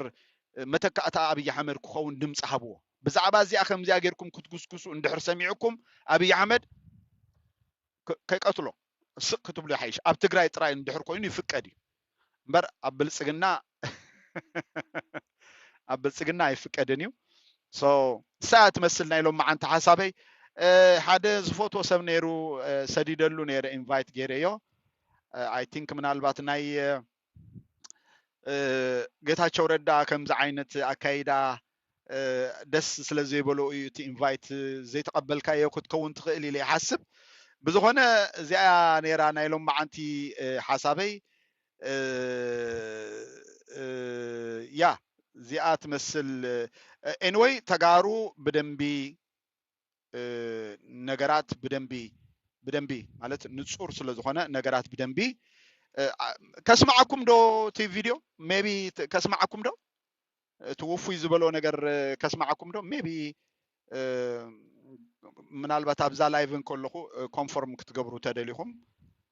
መተካእታ አብይ አሕመድ ክኸውን ድምጽ ሃብዎ ብዛዕባ እዚኣ ከምዚኣ ጌርኩም ክትጉስጉሱ እንድሕር ሰሚዕኩም አብይ አሕመድ ከይቀትሎ ስቅ ክትብሉ ይሓይሽ ኣብ ትግራይ ጥራይ እንድሕር ኮይኑ ይፍቀድ እምበር ኣብ ብልጽግና አይፍቀድን እዩ ሶ ሰዓት መስል ናይ ሎም ማዓንቲ ሓሳበይ ሓደ ዝፎቶ ሰብ ነይሩ ሰዲደሉ ነይረ ኢንቫይት ጌረዮ አይ ቲንክ ምናልባት ናይ ጌታቸው ረዳ ከምዚ ዓይነት አካይዳ ደስ ስለዘይበሎ እዩ እቲ ኢንቫይት ዘይተቀበልካዮ ክትከውን ትኽእል ኢለ ይሓስብ ብዝኾነ እዚኣ ነይራ ናይ ሎም ማዓንቲ ሓሳበይ ያ እዚኣ ትመስል ኤንወይ ተጋሩ ብደንቢ ነገራት ብደንቢ ማለት ንጹር ስለዝኾነ ነገራት ብደንቢ ከስማዓኩም ዶ ቲ ቪዲዮ ሜቢ ከስማዓኩም ዶ ትውፉይ ዝበሎ ነገር ከስማዓኩም ዶ ሜቢ ምናልባት ኣብዛ ላይቭን ከለኹ ኮንፈርም ክትገብሩ ተደሊኹም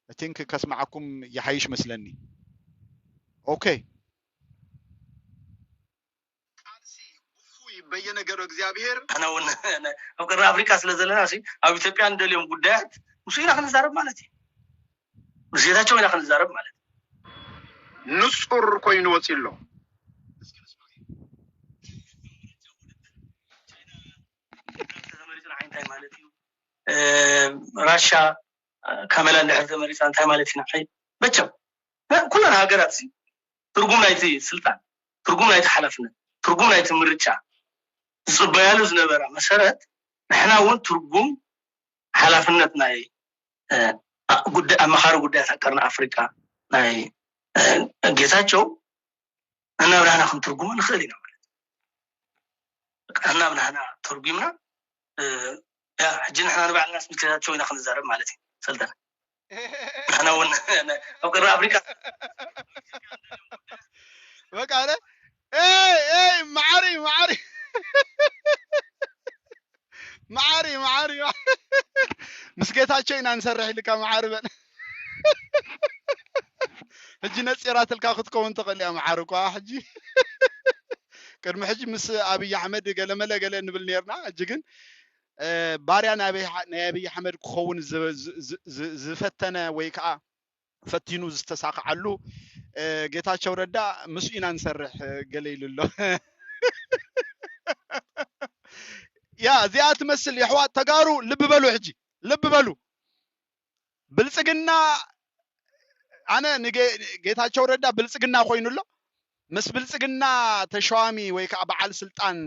አይ ቲንክ ከስማዓኩም ይሓይሽ መስለኒ ኦኬ በየነገሩ እግዚአብሔር አናውን አብቀራ አፍሪካ ስለዘለና እሺ ኣብ ኢትዮጵያ እንደሊዮም ጉዳያት ሙስሊና ከነዛረብ ማለት እዩ ሙስሊናቸው ኢና ከነዛረብ ማለት ንጹር ኮይኑ ወፂሎ ተመሪጽና እንታይ ማለት እዩ ራሻ ካመላ እንደሕተ መሪጻ እንታይ ማለት ኢና ሐይ በቸም ኩለን ሀገራት ትርጉም ናይቲ ስልጣን ትርጉም ናይቲ ሓላፍነት ትርጉም ናይቲ ምርጫ ጽበያሉ ዝነበረ መሰረት ንሕና እውን ትርጉም ሓላፍነት ናይ ጉዳይ አማኻሪ ጉዳያት አቀርና አፍሪካ ናይ ጌታቸው እናብራና ከም ትርጉም ንኽእል ኢና ማለት እናብራና ትርጉምና ያ ሕጂ ንሕና ንባዕልና ስምትላቸው ኢና ክንዛረብ ማለት እዩ ሰልጠና ንሕና እውን ኣብ አፍሪካ በቃ አለ معاري مسكيتاچو ኢና نسرح لك معاري بن حجي نصيرات لك ክትከውን ተቀል ያ معاري ኳ حجي ቅድሚ ሕጂ ምስ አብይ አሕመድ ገለመለ ገለ ንብል ነርና እጂ ግን ባርያ ናይ አብይ አሕመድ ክኸውን ዝፈተነ ወይ ከዓ ፈቲኑ ዝተሳቀዓሉ ጌታቸው ረዳ ምስ ኢና نسرح ገለ ይልሎ ያ እዚኣ ትመስል ይሕዋት ተጋሩ ልብ በሉ ሕጂ ልብ በሉ ብልጽግና አነ ጌታቸው ረዳ ብልጽግና ኮይኑሎ ምስ ብልጽግና ተሿሚ ወይ ከዓ በዓል ስልጣን